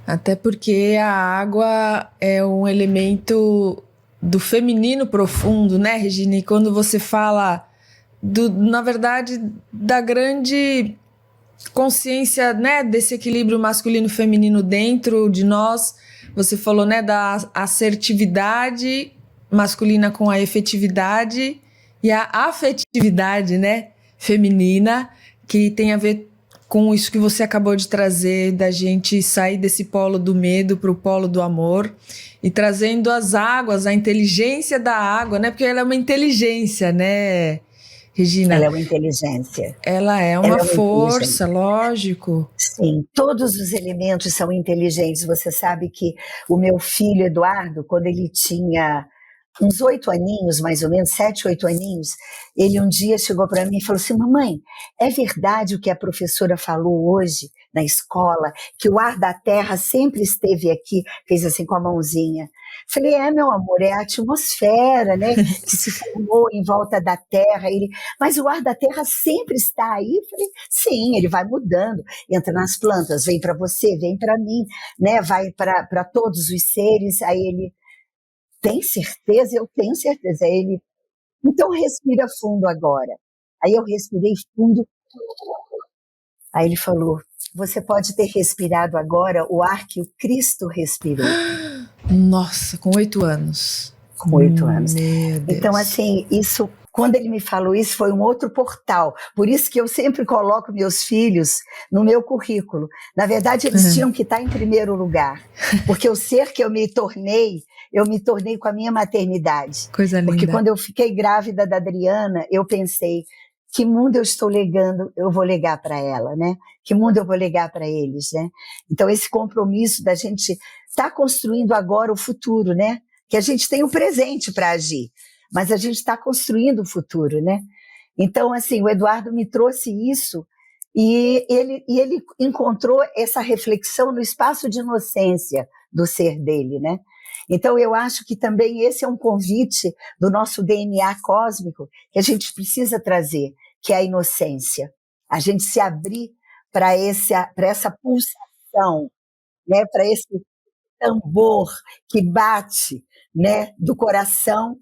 Até porque a água é um elemento do feminino profundo, né, Regina? E quando você fala, na verdade, da grande consciência, né, desse equilíbrio masculino-feminino dentro de nós, você falou, né, da assertividade masculina com a efetividade e a afetividade, né, feminina, que tem a ver com isso que você acabou de trazer, da gente sair desse polo do medo para o polo do amor e trazendo as águas, a inteligência da água, né, porque ela é uma inteligência, né, Regina? Ela é uma inteligência. Ela é uma força, lógico. Sim, todos os elementos são inteligentes. Você sabe que o meu filho Eduardo, quando ele tinha uns 8 aninhos, mais ou menos, 7, 8 aninhos, ele um dia chegou para mim e falou assim: mamãe, é verdade o que a professora falou hoje na escola, que o ar da terra sempre esteve aqui? Fez assim com a mãozinha. Falei: meu amor, é a atmosfera, né, que se formou em volta da terra. Mas o ar da terra sempre está aí? Falei: sim, ele vai mudando, entra nas plantas, vem para você, vem para mim, né, vai para todos os seres. Aí ele: tem certeza? Eu tenho certeza. Aí ele: então respira fundo agora. Aí eu respirei fundo. Aí ele falou: você pode ter respirado agora o ar que o Cristo respirou. Nossa, com 8 anos. Com 8 anos. Meu Deus. Então, assim, isso, quando ele me falou isso, foi um outro portal. Por isso que eu sempre coloco meus filhos no meu currículo. Na verdade, eles tinham que estar em primeiro lugar. Porque o ser que eu me tornei com a minha maternidade. Coisa linda. Porque quando eu fiquei grávida da Adriana, eu pensei: que mundo eu vou legar para ela, né? Que mundo eu vou legar para eles, né? Então, esse compromisso da gente estar construindo agora o futuro, né? Que a gente tem o presente para agir, mas a gente está construindo o futuro, né? Então, assim, o Eduardo me trouxe isso e ele encontrou essa reflexão no espaço de inocência do ser dele, né? Então, eu acho que também esse é um convite do nosso DNA cósmico que a gente precisa trazer, que é a inocência. A gente se abrir para essa pulsação, né? Para esse tambor que bate, né? Do coração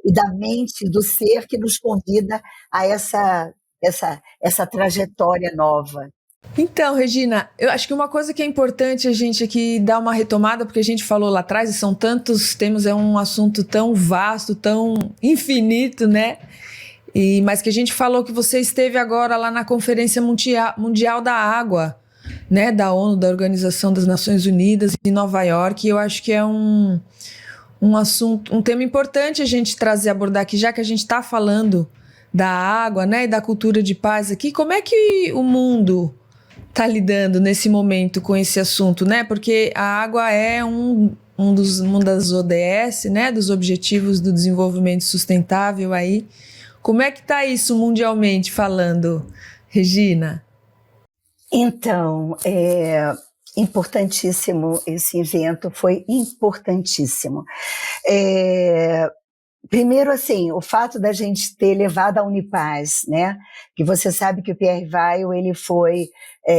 e da mente do ser, que nos convida a essa trajetória nova. Então, Regina, eu acho que uma coisa que é importante a gente aqui dar uma retomada, porque a gente falou lá atrás, e são tantos temas, é um assunto tão vasto, tão infinito, né? Mas que a gente falou que você esteve agora lá na Conferência Mundial da Água, né? Da ONU, da Organização das Nações Unidas, em Nova York, e eu acho que é um assunto, um tema importante a gente trazer, abordar aqui, já que a gente está falando da água, né? E da cultura de paz aqui. Como é que o mundo está lidando nesse momento com esse assunto, né? Porque a água é um uma das ODS, né, dos Objetivos do Desenvolvimento Sustentável aí. Como é que está isso mundialmente falando, Regina? Então, importantíssimo esse evento, foi importantíssimo. Primeiro, assim, o fato da gente ter levado a Unipaz, né? Que você sabe que o Pierre Weil, ele foi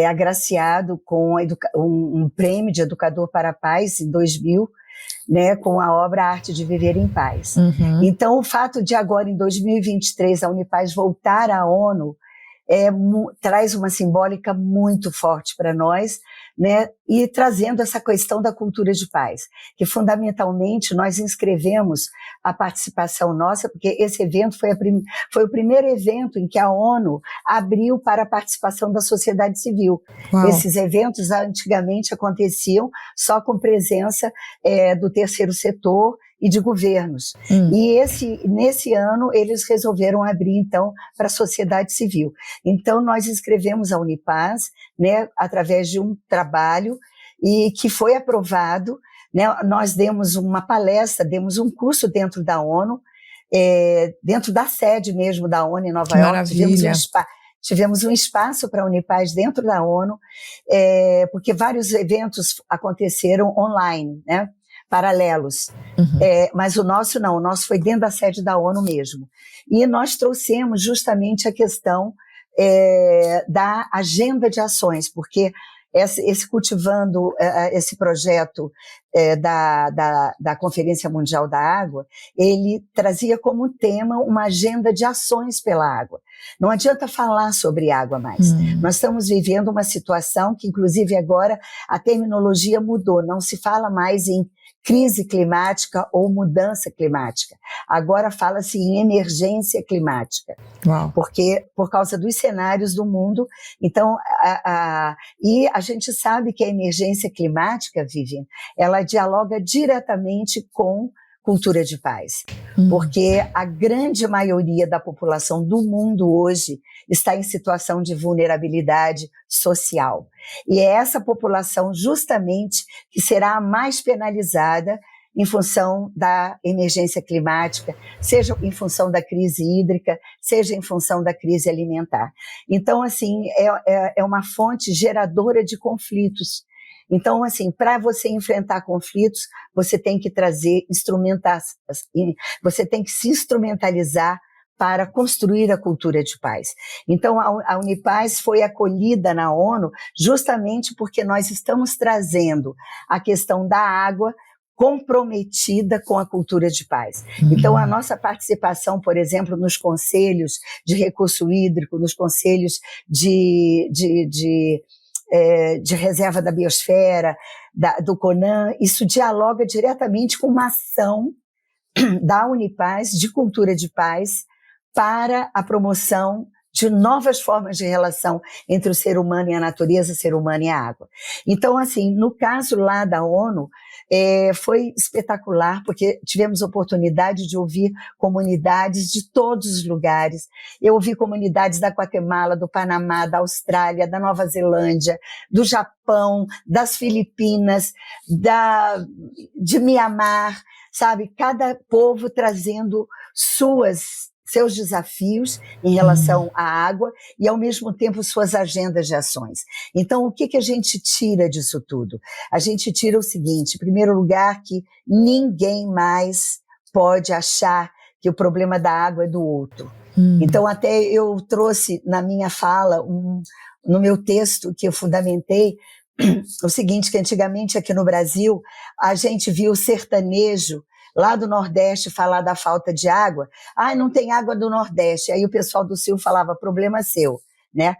agraciado com um prêmio de Educador para a Paz em 2000, né, com a obra Arte de Viver em Paz. Uhum. Então, o fato de agora, em 2023, a Unipaz voltar à ONU traz uma simbólica muito forte para nós, né? E trazendo essa questão da cultura de paz, que fundamentalmente nós inscrevemos a participação nossa, porque esse evento foi o primeiro evento em que a ONU abriu para a participação da sociedade civil. Uau. Esses eventos antigamente aconteciam só com presença do terceiro setor e de governos. E nesse ano eles resolveram abrir então para a sociedade civil. Então nós inscrevemos a Unipaz, né, através de um trabalho e que foi aprovado, né? Nós demos uma palestra, demos um curso dentro da ONU, dentro da sede mesmo da ONU em Nova York. Maravilha. Tivemos um espaço para a Unipaz dentro da ONU, porque vários eventos aconteceram online, né? Paralelos. Uhum. Mas o nosso não, o nosso foi dentro da sede da ONU mesmo. E nós trouxemos justamente a questão da agenda de ações, porque esse cultivando esse projeto da Conferência Mundial da Água, ele trazia como tema uma agenda de ações pela água. Não adianta falar sobre água mais. Nós estamos vivendo uma situação que, inclusive, agora a terminologia mudou. Não se fala mais em crise climática ou mudança climática. Agora fala-se em emergência climática. Uau. Porque, por causa dos cenários do mundo. Então, e a gente sabe que a emergência climática, Vivian, ela dialoga diretamente com cultura de paz, porque a grande maioria da população do mundo hoje está em situação de vulnerabilidade social. E é essa população justamente que será a mais penalizada em função da emergência climática, seja em função da crise hídrica, seja em função da crise alimentar. Então, assim, é uma fonte geradora de conflitos. Então, assim, para você enfrentar conflitos, você tem que você tem que se instrumentalizar para construir a cultura de paz. Então, a Unipaz foi acolhida na ONU justamente porque nós estamos trazendo a questão da água comprometida com a cultura de paz. Então, a nossa participação, por exemplo, nos conselhos de recurso hídrico, nos conselhos de reserva da biosfera, do CONAN, isso dialoga diretamente com uma ação da Unipaz de cultura de paz para a promoção de novas formas de relação entre o ser humano e a natureza, o ser humano e a água. Então, assim, no caso lá da ONU, foi espetacular, porque tivemos oportunidade de ouvir comunidades de todos os lugares. Eu ouvi comunidades da Guatemala, do Panamá, da Austrália, da Nova Zelândia, do Japão, das Filipinas, de Mianmar, sabe? Cada povo trazendo seus desafios em relação à água e, ao mesmo tempo, suas agendas de ações. Então, o que a gente tira disso tudo? A gente tira o seguinte: em primeiro lugar, que ninguém mais pode achar que o problema da água é do outro. Então, até eu trouxe na minha fala, no meu texto que eu fundamentei, o seguinte, que antigamente aqui no Brasil, a gente viu o sertanejo lá do Nordeste falar da falta de água. Não tem água do Nordeste. Aí o pessoal do Sul falava, problema seu, né?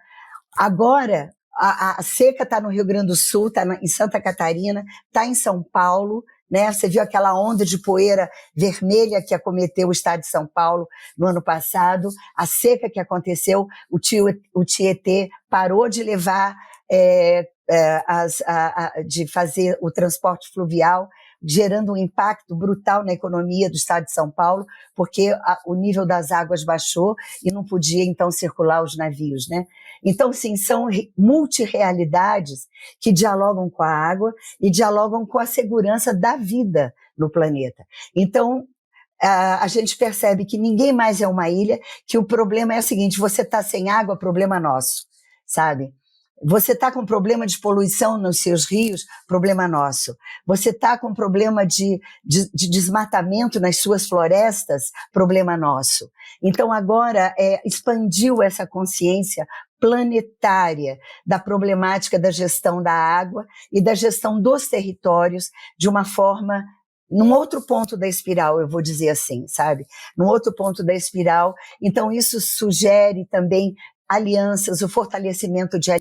Agora, a seca está no Rio Grande do Sul, está em Santa Catarina, está em São Paulo, né? Você viu aquela onda de poeira vermelha que acometeu o estado de São Paulo no ano passado, a seca que aconteceu, o Tietê parou de levar, de fazer o transporte fluvial, gerando um impacto brutal na economia do estado de São Paulo, porque o nível das águas baixou e não podia, então, circular os navios, né? Então, sim, são multirrealidades que dialogam com a água e dialogam com a segurança da vida no planeta. Então, a gente percebe que ninguém mais é uma ilha, que o problema é o seguinte: você está sem água, problema nosso, sabe? Você está com problema de poluição nos seus rios, problema nosso. Você está com problema de desmatamento nas suas florestas, problema nosso. Então agora expandiu essa consciência planetária da problemática da gestão da água e da gestão dos territórios de uma forma, num outro ponto da espiral, eu vou dizer assim, sabe? Num outro ponto da espiral. Então isso sugere também alianças, o fortalecimento de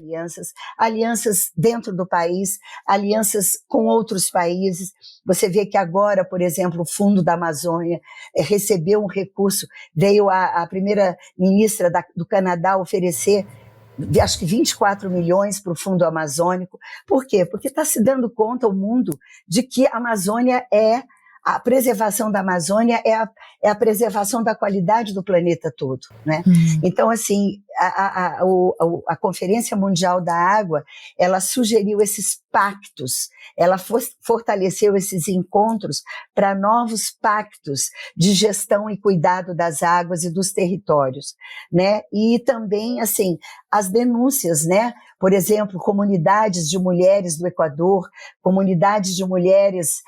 alianças dentro do país, alianças com outros países. Você vê que agora, por exemplo, o Fundo da Amazônia recebeu um recurso, veio a primeira ministra do Canadá oferecer, acho que 24 milhões para o Fundo Amazônico. Por quê? Porque está se dando conta o mundo de que a preservação da Amazônia é a preservação da qualidade do planeta todo, né? Então, assim, a Conferência Mundial da Água, ela sugeriu esses pactos, ela fortaleceu esses encontros para novos pactos de gestão e cuidado das águas e dos territórios, né? E também, assim, as denúncias, né? Por exemplo, comunidades de mulheres do Equador, comunidades de mulheres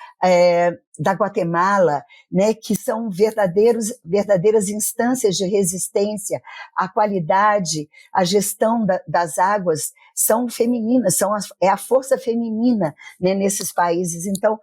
da Guatemala, né, que são verdadeiras instâncias de resistência à qualidade, à gestão das águas, são femininas, é a força feminina, né, nesses países. Então,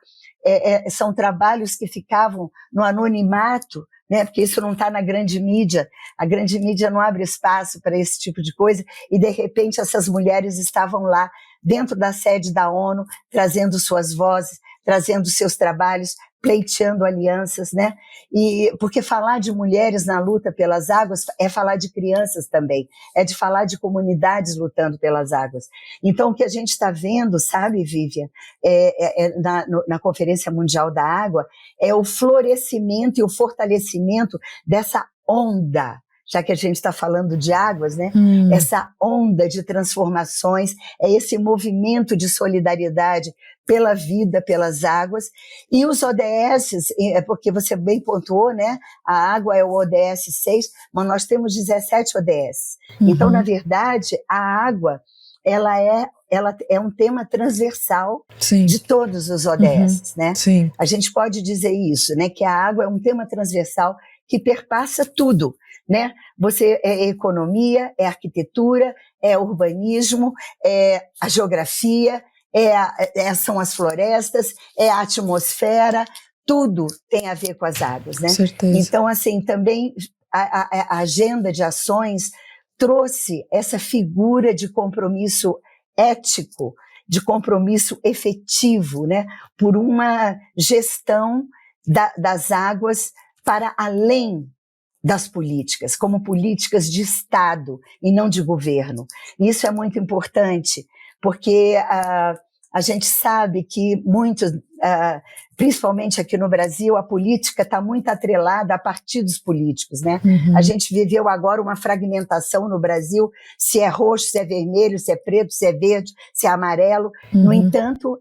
são trabalhos que ficavam no anonimato, né, porque isso não está na grande mídia, a grande mídia não abre espaço para esse tipo de coisa, e de repente essas mulheres estavam lá dentro da sede da ONU, trazendo suas vozes, trazendo seus trabalhos, pleiteando alianças, né? E porque falar de mulheres na luta pelas águas é falar de crianças também, é de falar de comunidades lutando pelas águas. Então, o que a gente está vendo, sabe, Vivian, na Conferência Mundial da Água, é o florescimento e o fortalecimento dessa onda, já que a gente está falando de águas, né? Essa onda de transformações, é esse movimento de solidariedade pela vida, pelas águas. E os ODS, porque você bem pontuou, né? A água é o ODS 6, mas nós temos 17 ODS. Então, na verdade, a água, ela é um tema transversal, sim, de todos os ODS, né? Sim. A gente pode dizer isso, né? Que a água é um tema transversal que perpassa tudo, né? Você é economia, é arquitetura, é urbanismo, é a geografia, são as florestas, é a atmosfera, tudo tem a ver com as águas, né? Certeza. Então, assim, também a agenda de ações trouxe essa figura de compromisso ético, de compromisso efetivo, né? Por uma gestão das águas para além das políticas, como políticas de Estado e não de governo. Isso é muito importante, porque a gente sabe que muitos, principalmente aqui no Brasil, a política está muito atrelada a partidos políticos, né? A gente viveu agora uma fragmentação no Brasil, se é roxo, se é vermelho, se é preto, se é verde, se é amarelo. No entanto,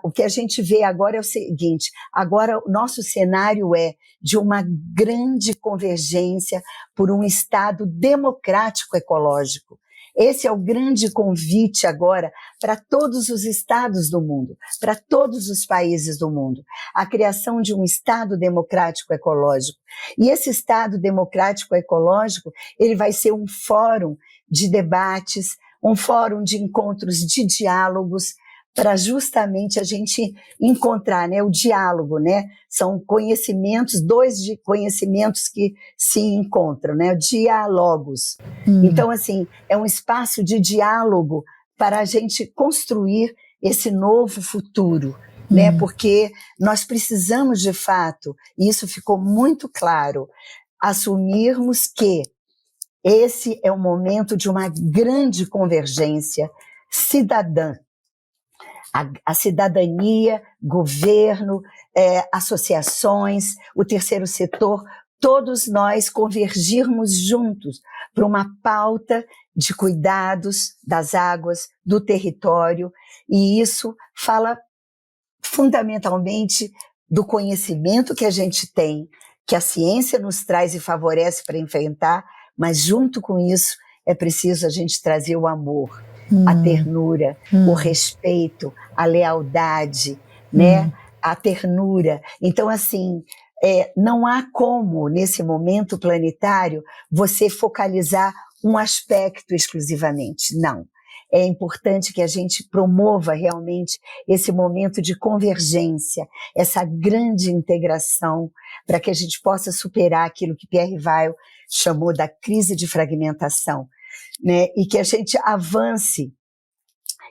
o que a gente vê agora é o seguinte: agora o nosso cenário é de uma grande convergência por um Estado democrático ecológico. Esse é o grande convite agora para todos os estados do mundo, para todos os países do mundo, a criação de um Estado democrático ecológico. E esse Estado democrático ecológico, ele vai ser um fórum de debates, um fórum de encontros, de diálogos, para justamente a gente encontrar, né, o diálogo, né? São conhecimentos, conhecimentos que se encontram, né? Diálogos. Então, assim, é um espaço de diálogo para a gente construir esse novo futuro, né? Porque nós precisamos, de fato, e isso ficou muito claro, assumirmos que esse é o momento de uma grande convergência cidadã. a cidadania, governo, associações, o terceiro setor, todos nós convergirmos juntos para uma pauta de cuidados das águas, do território, e isso fala fundamentalmente do conhecimento que a gente tem, que a ciência nos traz e favorece para enfrentar, mas junto com isso é preciso a gente trazer o amor, a ternura, o respeito, a lealdade, né? A ternura. Então, assim, não há como, nesse momento planetário, você focalizar um aspecto exclusivamente, não. É importante que a gente promova realmente esse momento de convergência, essa grande integração, para que a gente possa superar aquilo que Pierre Weil chamou da crise de fragmentação, né? E que a gente avance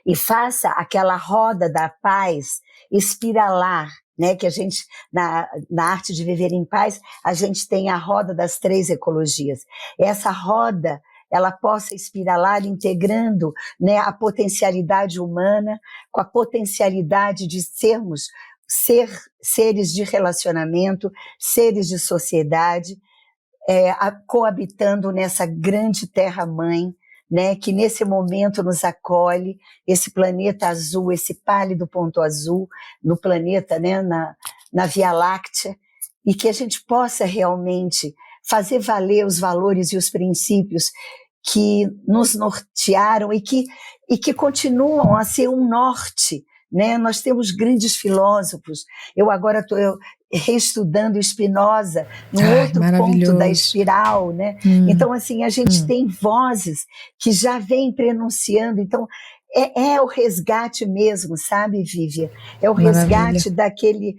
e faça aquela roda da paz espiralar, né? Que a gente, na arte de viver em paz, a gente tem a roda das 3 ecologias. Essa roda, ela possa espiralar integrando, né, a potencialidade humana com a potencialidade de sermos seres de relacionamento, seres de sociedade, coabitando nessa grande terra-mãe, né, que nesse momento nos acolhe, esse planeta azul, esse pálido ponto azul no planeta, né, na Via Láctea, e que a gente possa realmente fazer valer os valores e os princípios que nos nortearam e que continuam a ser um norte, né? Nós temos grandes filósofos. Eu agora estou reestudando Spinoza, num outro ponto da espiral, né? Então, assim, a gente tem vozes que já vêm prenunciando. Então, é o resgate mesmo, sabe, Vívia? É o resgate daquele...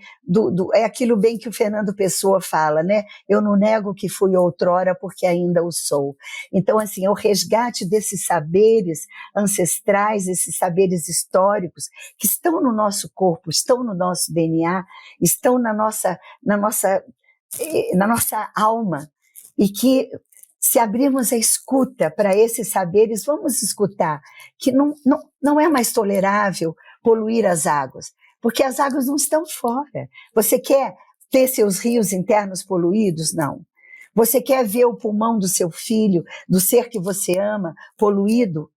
é aquilo bem que o Fernando Pessoa fala, né? Eu não nego que fui outrora porque ainda o sou. Então, assim, é o resgate desses saberes ancestrais, esses saberes históricos que estão no nosso corpo, estão no nosso DNA, estão na nossa alma, e que, se abrirmos a escuta para esses saberes, vamos escutar que não é mais tolerável poluir as águas, porque as águas não estão fora. Você quer ter seus rios internos poluídos? Não. Você quer ver o pulmão do seu filho, do ser que você ama, poluído,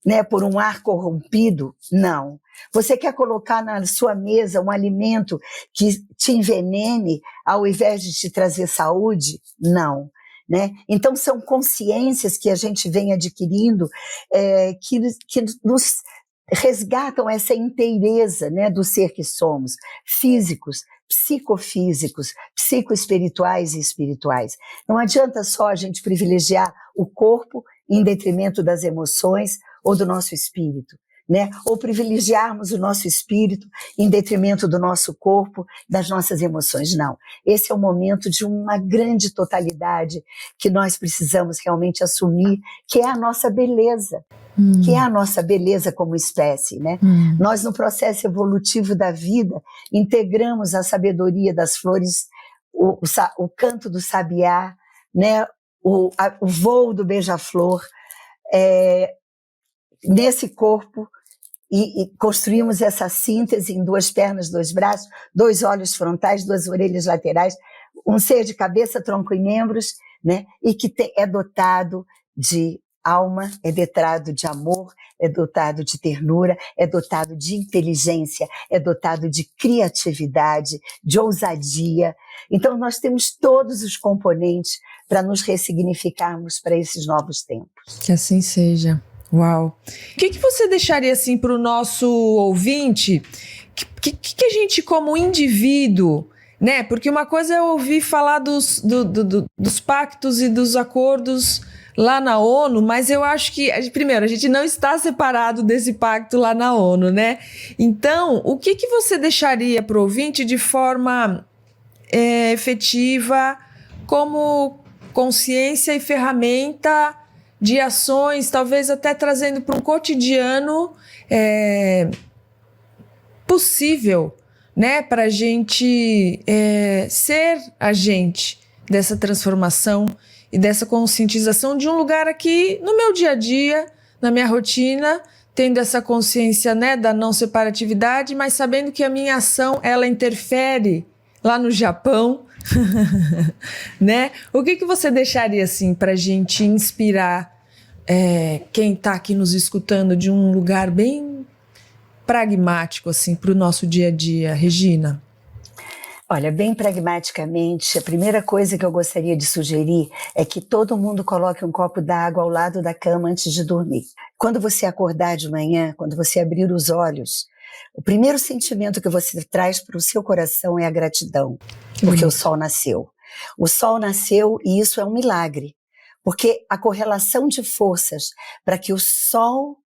né, por um ar corrompido? Não. Você quer colocar na sua mesa um alimento que te envenene ao invés de te trazer saúde? Não. Né? Então, são consciências que a gente vem adquirindo que nos resgatam essa inteireza, né, do ser que somos, físicos, psicofísicos, psicoespirituais e espirituais. Não adianta só a gente privilegiar o corpo em detrimento das emoções ou do nosso espírito, né? Ou privilegiarmos o nosso espírito em detrimento do nosso corpo, das nossas emoções. Não. Esse é o momento de uma grande totalidade que nós precisamos realmente assumir, que é a nossa beleza, que é a nossa beleza como espécie, né? Nós, no processo evolutivo da vida, integramos a sabedoria das flores, o canto do sabiá, né? O voo do beija-flor, nesse corpo, e construímos essa síntese em 2 pernas, 2 braços, 2 olhos frontais, 2 orelhas laterais, um ser de cabeça, tronco e membros, né? E que é dotado de alma, é dotado de amor, é dotado de ternura, é dotado de inteligência, é dotado de criatividade, de ousadia. Então, nós temos todos os componentes para nos ressignificarmos para esses novos tempos. Que assim seja. Uau! O que você deixaria assim para o nosso ouvinte? Que a gente, como indivíduo, né? Porque uma coisa é ouvir falar dos pactos e dos acordos lá na ONU, mas eu acho que, primeiro, a gente não está separado desse pacto lá na ONU, né? Então, o que você deixaria para o ouvinte de forma efetiva, como consciência e ferramenta de ações, talvez até trazendo para um cotidiano possível, né, para a gente ser agente dessa transformação e dessa conscientização de um lugar aqui no meu dia a dia, na minha rotina, tendo essa consciência, né, da não separatividade, mas sabendo que a minha ação, ela interfere lá no Japão, né? O que você deixaria, assim, pra gente inspirar quem tá aqui nos escutando de um lugar bem pragmático, assim, pro nosso dia a dia, Regina? Olha, bem pragmaticamente, a primeira coisa que eu gostaria de sugerir é que todo mundo coloque um copo d'água ao lado da cama antes de dormir. Quando você acordar de manhã, quando você abrir os olhos, o primeiro sentimento que você traz para o seu coração é a gratidão, porque o sol nasceu. O sol nasceu e isso é um milagre, porque a correlação de forças para que o sol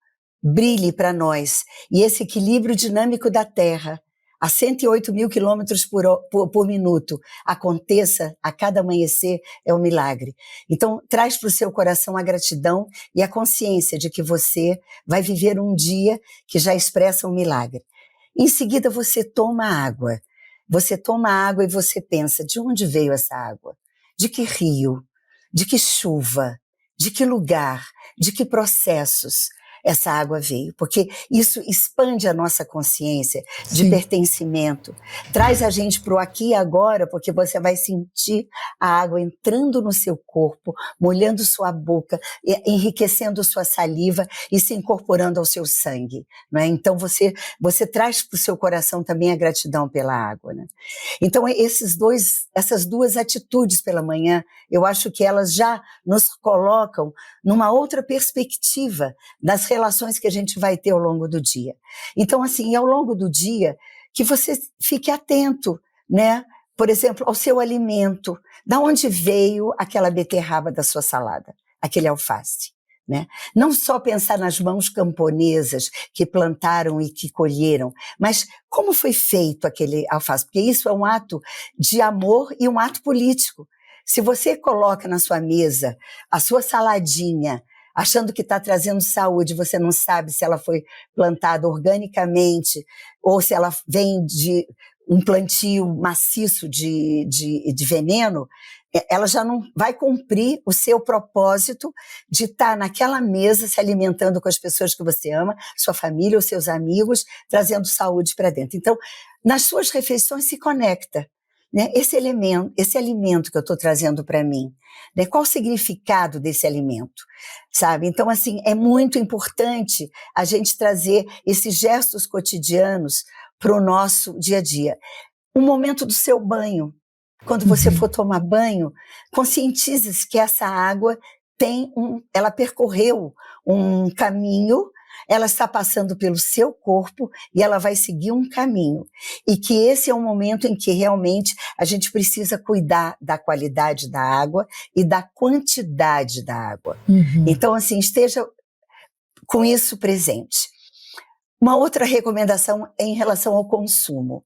brilhe para nós e esse equilíbrio dinâmico da Terra a 108 mil quilômetros por minuto aconteça a cada amanhecer é um milagre. Então, traz para o seu coração a gratidão e a consciência de que você vai viver um dia que já expressa um milagre. Em seguida, você toma água. Você toma água e você pensa, de onde veio essa água? De que rio? De que chuva? De que lugar? De que processos essa água veio? Porque isso expande a nossa consciência de Sim. pertencimento. Traz a gente para o aqui e agora, porque você vai sentir a água entrando no seu corpo, molhando sua boca, enriquecendo sua saliva e se incorporando ao seu sangue. Não é? Então você traz para o seu coração também a gratidão pela água. Né? Então essas duas atitudes pela manhã, eu acho que elas já nos colocam numa outra perspectiva das relações que a gente vai ter ao longo do dia. Então, assim, ao longo do dia, que você fique atento, né? Por exemplo, ao seu alimento. Da onde veio aquela beterraba da sua salada? Aquele alface, né? Não só pensar nas mãos camponesas que plantaram e que colheram, mas como foi feito aquele alface? Porque isso é um ato de amor e um ato político. Se você coloca na sua mesa a sua saladinha, achando que está trazendo saúde, você não sabe se ela foi plantada organicamente ou se ela vem de um plantio maciço de veneno, ela já não vai cumprir o seu propósito de estar naquela mesa se alimentando com as pessoas que você ama, sua família, os seus amigos, trazendo saúde para dentro. Então, nas suas refeições se conecta. Né? Esse alimento que eu estou trazendo para mim, né? Qual o significado desse alimento, sabe? Então, assim, é muito importante a gente trazer esses gestos cotidianos para o nosso dia a dia. O momento do seu banho, quando você for tomar banho, conscientize-se que essa água ela percorreu um caminho, ela está passando pelo seu corpo e ela vai seguir um caminho. E que esse é um momento em que realmente a gente precisa cuidar da qualidade da água e da quantidade da água. Então, assim, esteja com isso presente. Uma outra recomendação é em relação ao consumo.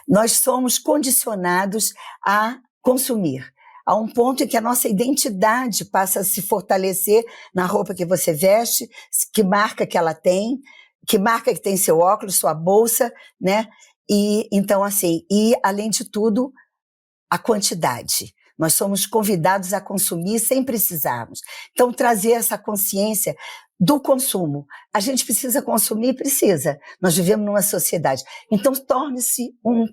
Nós somos condicionados a consumir. A um ponto em que a nossa identidade passa a se fortalecer na roupa que você veste, que marca que ela tem, que marca que tem seu óculos, sua bolsa, né? E então, assim, e além de tudo, a quantidade. Nós somos convidados a consumir sem precisarmos. Então, trazer essa consciência do consumo. A gente precisa consumir? Precisa. Nós vivemos numa sociedade. Então, torne-se um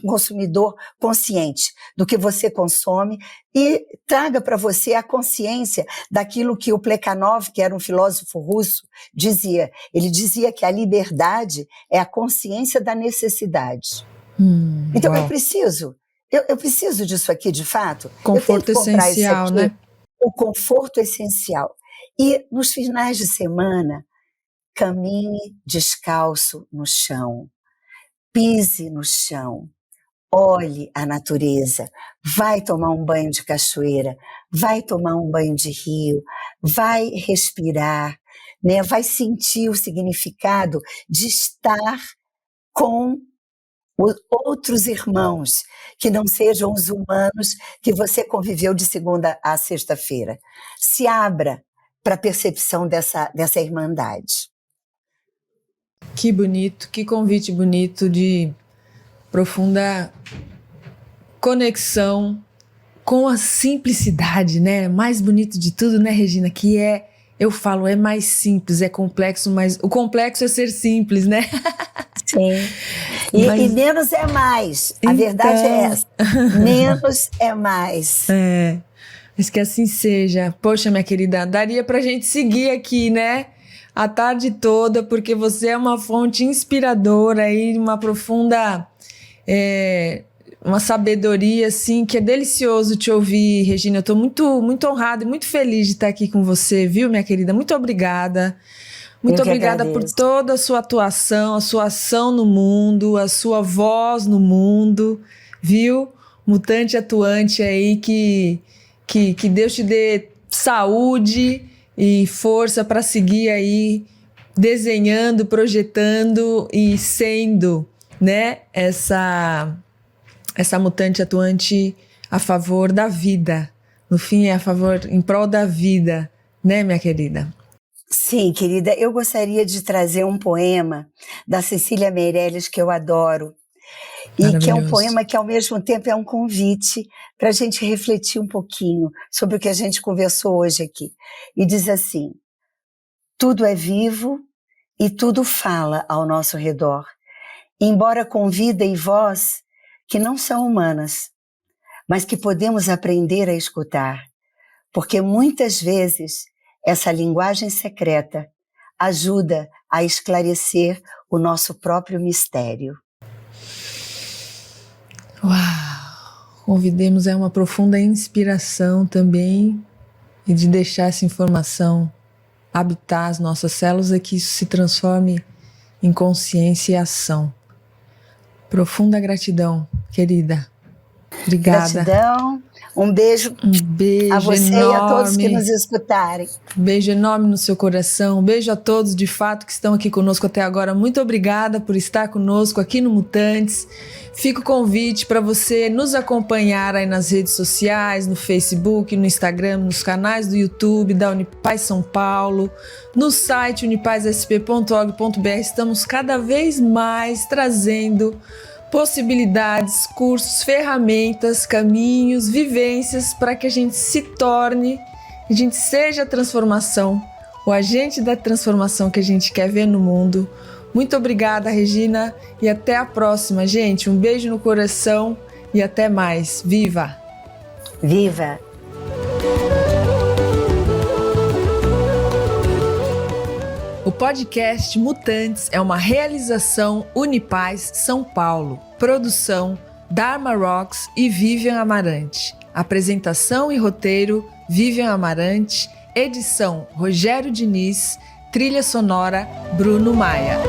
consumidor consciente do que você consome e traga para você a consciência daquilo que o Plekhanov, que era um filósofo russo, dizia. Ele dizia que a liberdade é a consciência da necessidade. Então, uau. Eu preciso disso aqui, de fato. Conforto eu tenho que comprar essencial, isso aqui, né? O conforto essencial. E nos finais de semana, caminhe descalço no chão, pise no chão, olhe a natureza, vai tomar um banho de cachoeira, vai tomar um banho de rio, vai respirar, né? Vai sentir o significado de estar com os outros irmãos, que não sejam os humanos que você conviveu de segunda a sexta-feira. Se abra para a percepção dessa irmandade. Que bonito, que convite bonito de profunda conexão com a simplicidade, né? Mais bonito de tudo, né, Regina? Que é eu falo, é mais simples, é complexo, mas o complexo é ser simples, né? Sim. E menos é mais. A verdade é essa. Menos é mais. Mas que assim seja. Poxa, minha querida, daria pra gente seguir aqui, né? A tarde toda, porque você é uma fonte inspiradora aí, uma profunda, uma sabedoria, assim, que é delicioso te ouvir, Regina. Eu tô muito, muito honrada e muito feliz de estar aqui com você, viu, minha querida? Muito obrigada. Muito obrigada por toda a sua atuação, a sua ação no mundo, a sua voz no mundo, viu? Mutante atuante aí, que Deus te dê saúde e força para seguir aí desenhando, projetando e sendo, né, essa mutante atuante a favor da vida. No fim, é a favor, em prol da vida, né, minha querida? Sim, querida, eu gostaria de trazer um poema da Cecília Meirelles que eu adoro, e que é um poema que ao mesmo tempo é um convite para a gente refletir um pouquinho sobre o que a gente conversou hoje aqui. E diz assim: tudo é vivo e tudo fala ao nosso redor, embora com vida e voz que não são humanas, mas que podemos aprender a escutar, porque muitas vezes essa linguagem secreta ajuda a esclarecer o nosso próprio mistério. Uau! Convidemos uma profunda inspiração também, e de deixar essa informação habitar as nossas células e que isso se transforme em consciência e ação. Profunda gratidão, querida. Obrigada. Gratidão. Um beijo a você enorme. E a todos que nos escutarem. Um beijo enorme no seu coração. Um beijo a todos, de fato, que estão aqui conosco até agora. Muito obrigada por estar conosco aqui no Mutantes. Fica o convite para você nos acompanhar aí nas redes sociais, no Facebook, no Instagram, nos canais do YouTube da Unipaz São Paulo, no site unipassp.org.br. Estamos cada vez mais trazendo possibilidades, cursos, ferramentas, caminhos, vivências para que a gente se torne, a gente seja a transformação, o agente da transformação que a gente quer ver no mundo. Muito obrigada, Regina, e até a próxima, gente. Um beijo no coração e até mais. Viva! Viva! O podcast Mutantes é uma realização Unipaz São Paulo. Produção Dharma Rocks e Vivian Amarante. Apresentação e roteiro Vivian Amarante. Edição Rogério Diniz. Trilha sonora Bruno Maia.